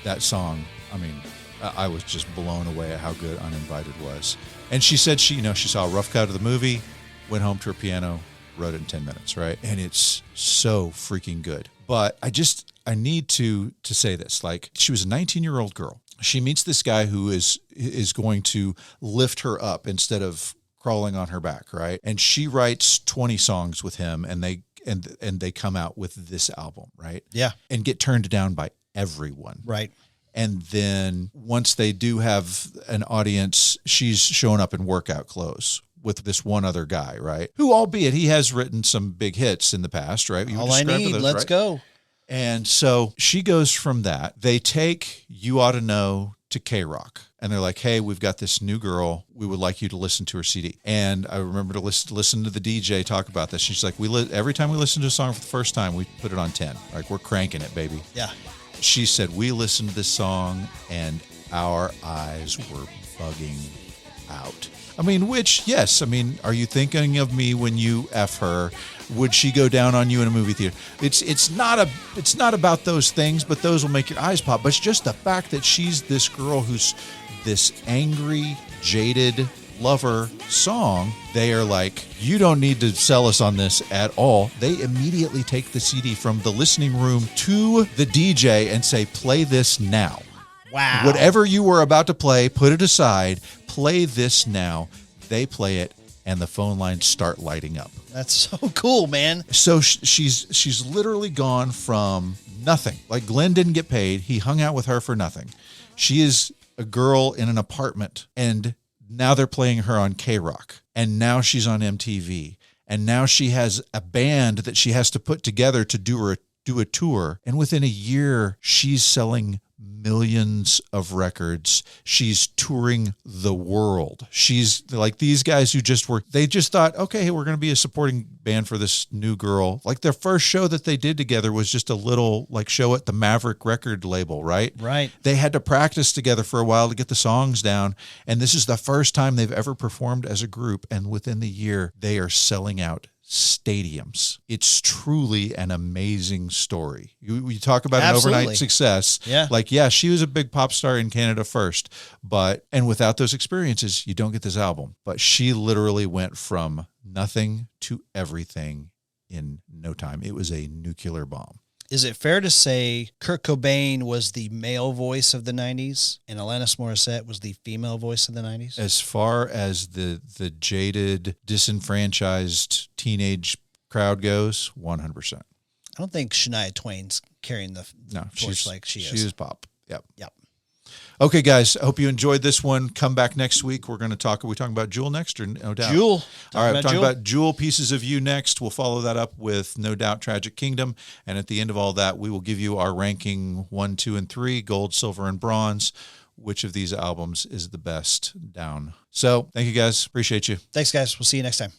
that song, I mean, I was just blown away at how good Uninvited was. And she said she saw a rough cut of the movie, went home to her piano, wrote it in 10 minutes, right? And it's so freaking good. But I need to say this. Like, she was a 19-year-old girl. She meets this guy who is going to lift her up instead of crawling on her back, right? And she writes 20 songs with him, and they come out with this album, right? Yeah. And get turned down by everyone. Right. And then once they do have an audience, she's showing up in workout clothes with this one other guy, right? Who, albeit he has written some big hits in the past, right? You All I described need, those, let's right? go. And so she goes from that. They take You Ought to Know to K-Rock. And they're like, hey, we've got this new girl. We would like you to listen to her CD. And I remember to listen to the DJ talk about this. She's like, every time we listen to a song for the first time, we put it on 10. Like, we're cranking it, baby. Yeah. She said, we listened to this song and our eyes were bugging out. I mean, are you thinking of me when you F her? Would she go down on you in a movie theater? It's not about those things, but those will make your eyes pop. But it's just the fact that she's this girl who's this angry, jaded lover song. They are like, you don't need to sell us on this at all. They immediately take the CD from the listening room to the DJ and say, play this now. Wow. Whatever you were about to play, put it aside, play this now. They play it and the phone lines start lighting up. That's so cool, man. So she's literally gone from nothing. Like Glenn didn't get paid. He hung out with her for nothing. She is a girl in an apartment, and now they're playing her on K-Rock, and now she's on MTV, and now she has a band that she has to put together to do a tour. And within a year, she's selling millions of records. She's touring the world. She's like these guys who they just thought, okay, we're going to be a supporting band for this new girl. Like their first show that they did together was just a little like show at the Maverick record label, right? Right. They had to practice together for a while to get the songs down. And this is the first time they've ever performed as a group. And within the year, they are selling out stadiums. It's truly an amazing story. You talk about Absolutely. an overnight success. Yeah. Like, yeah, she was a big pop star in Canada first, and without those experiences, you don't get this album. But she literally went from nothing to everything in no time. It was a nuclear bomb. Is it fair to say Kurt Cobain was the male voice of the 90s and Alanis Morissette was the female voice of the 90s? As far as the jaded, disenfranchised teenage crowd goes, 100%. I don't think Shania Twain's carrying the torch like she is. She is pop. Yep. Yep. Okay, guys, I hope you enjoyed this one. Come back next week. Are we talking about Jewel next or No Doubt? Jewel. All right, we're talking about Jewel, Pieces of You next. We'll follow that up with No Doubt, Tragic Kingdom. And at the end of all that, we will give you our ranking 1, 2, and 3, gold, silver, and bronze. Which of these albums is the best down? So thank you, guys. Appreciate you. Thanks, guys. We'll see you next time.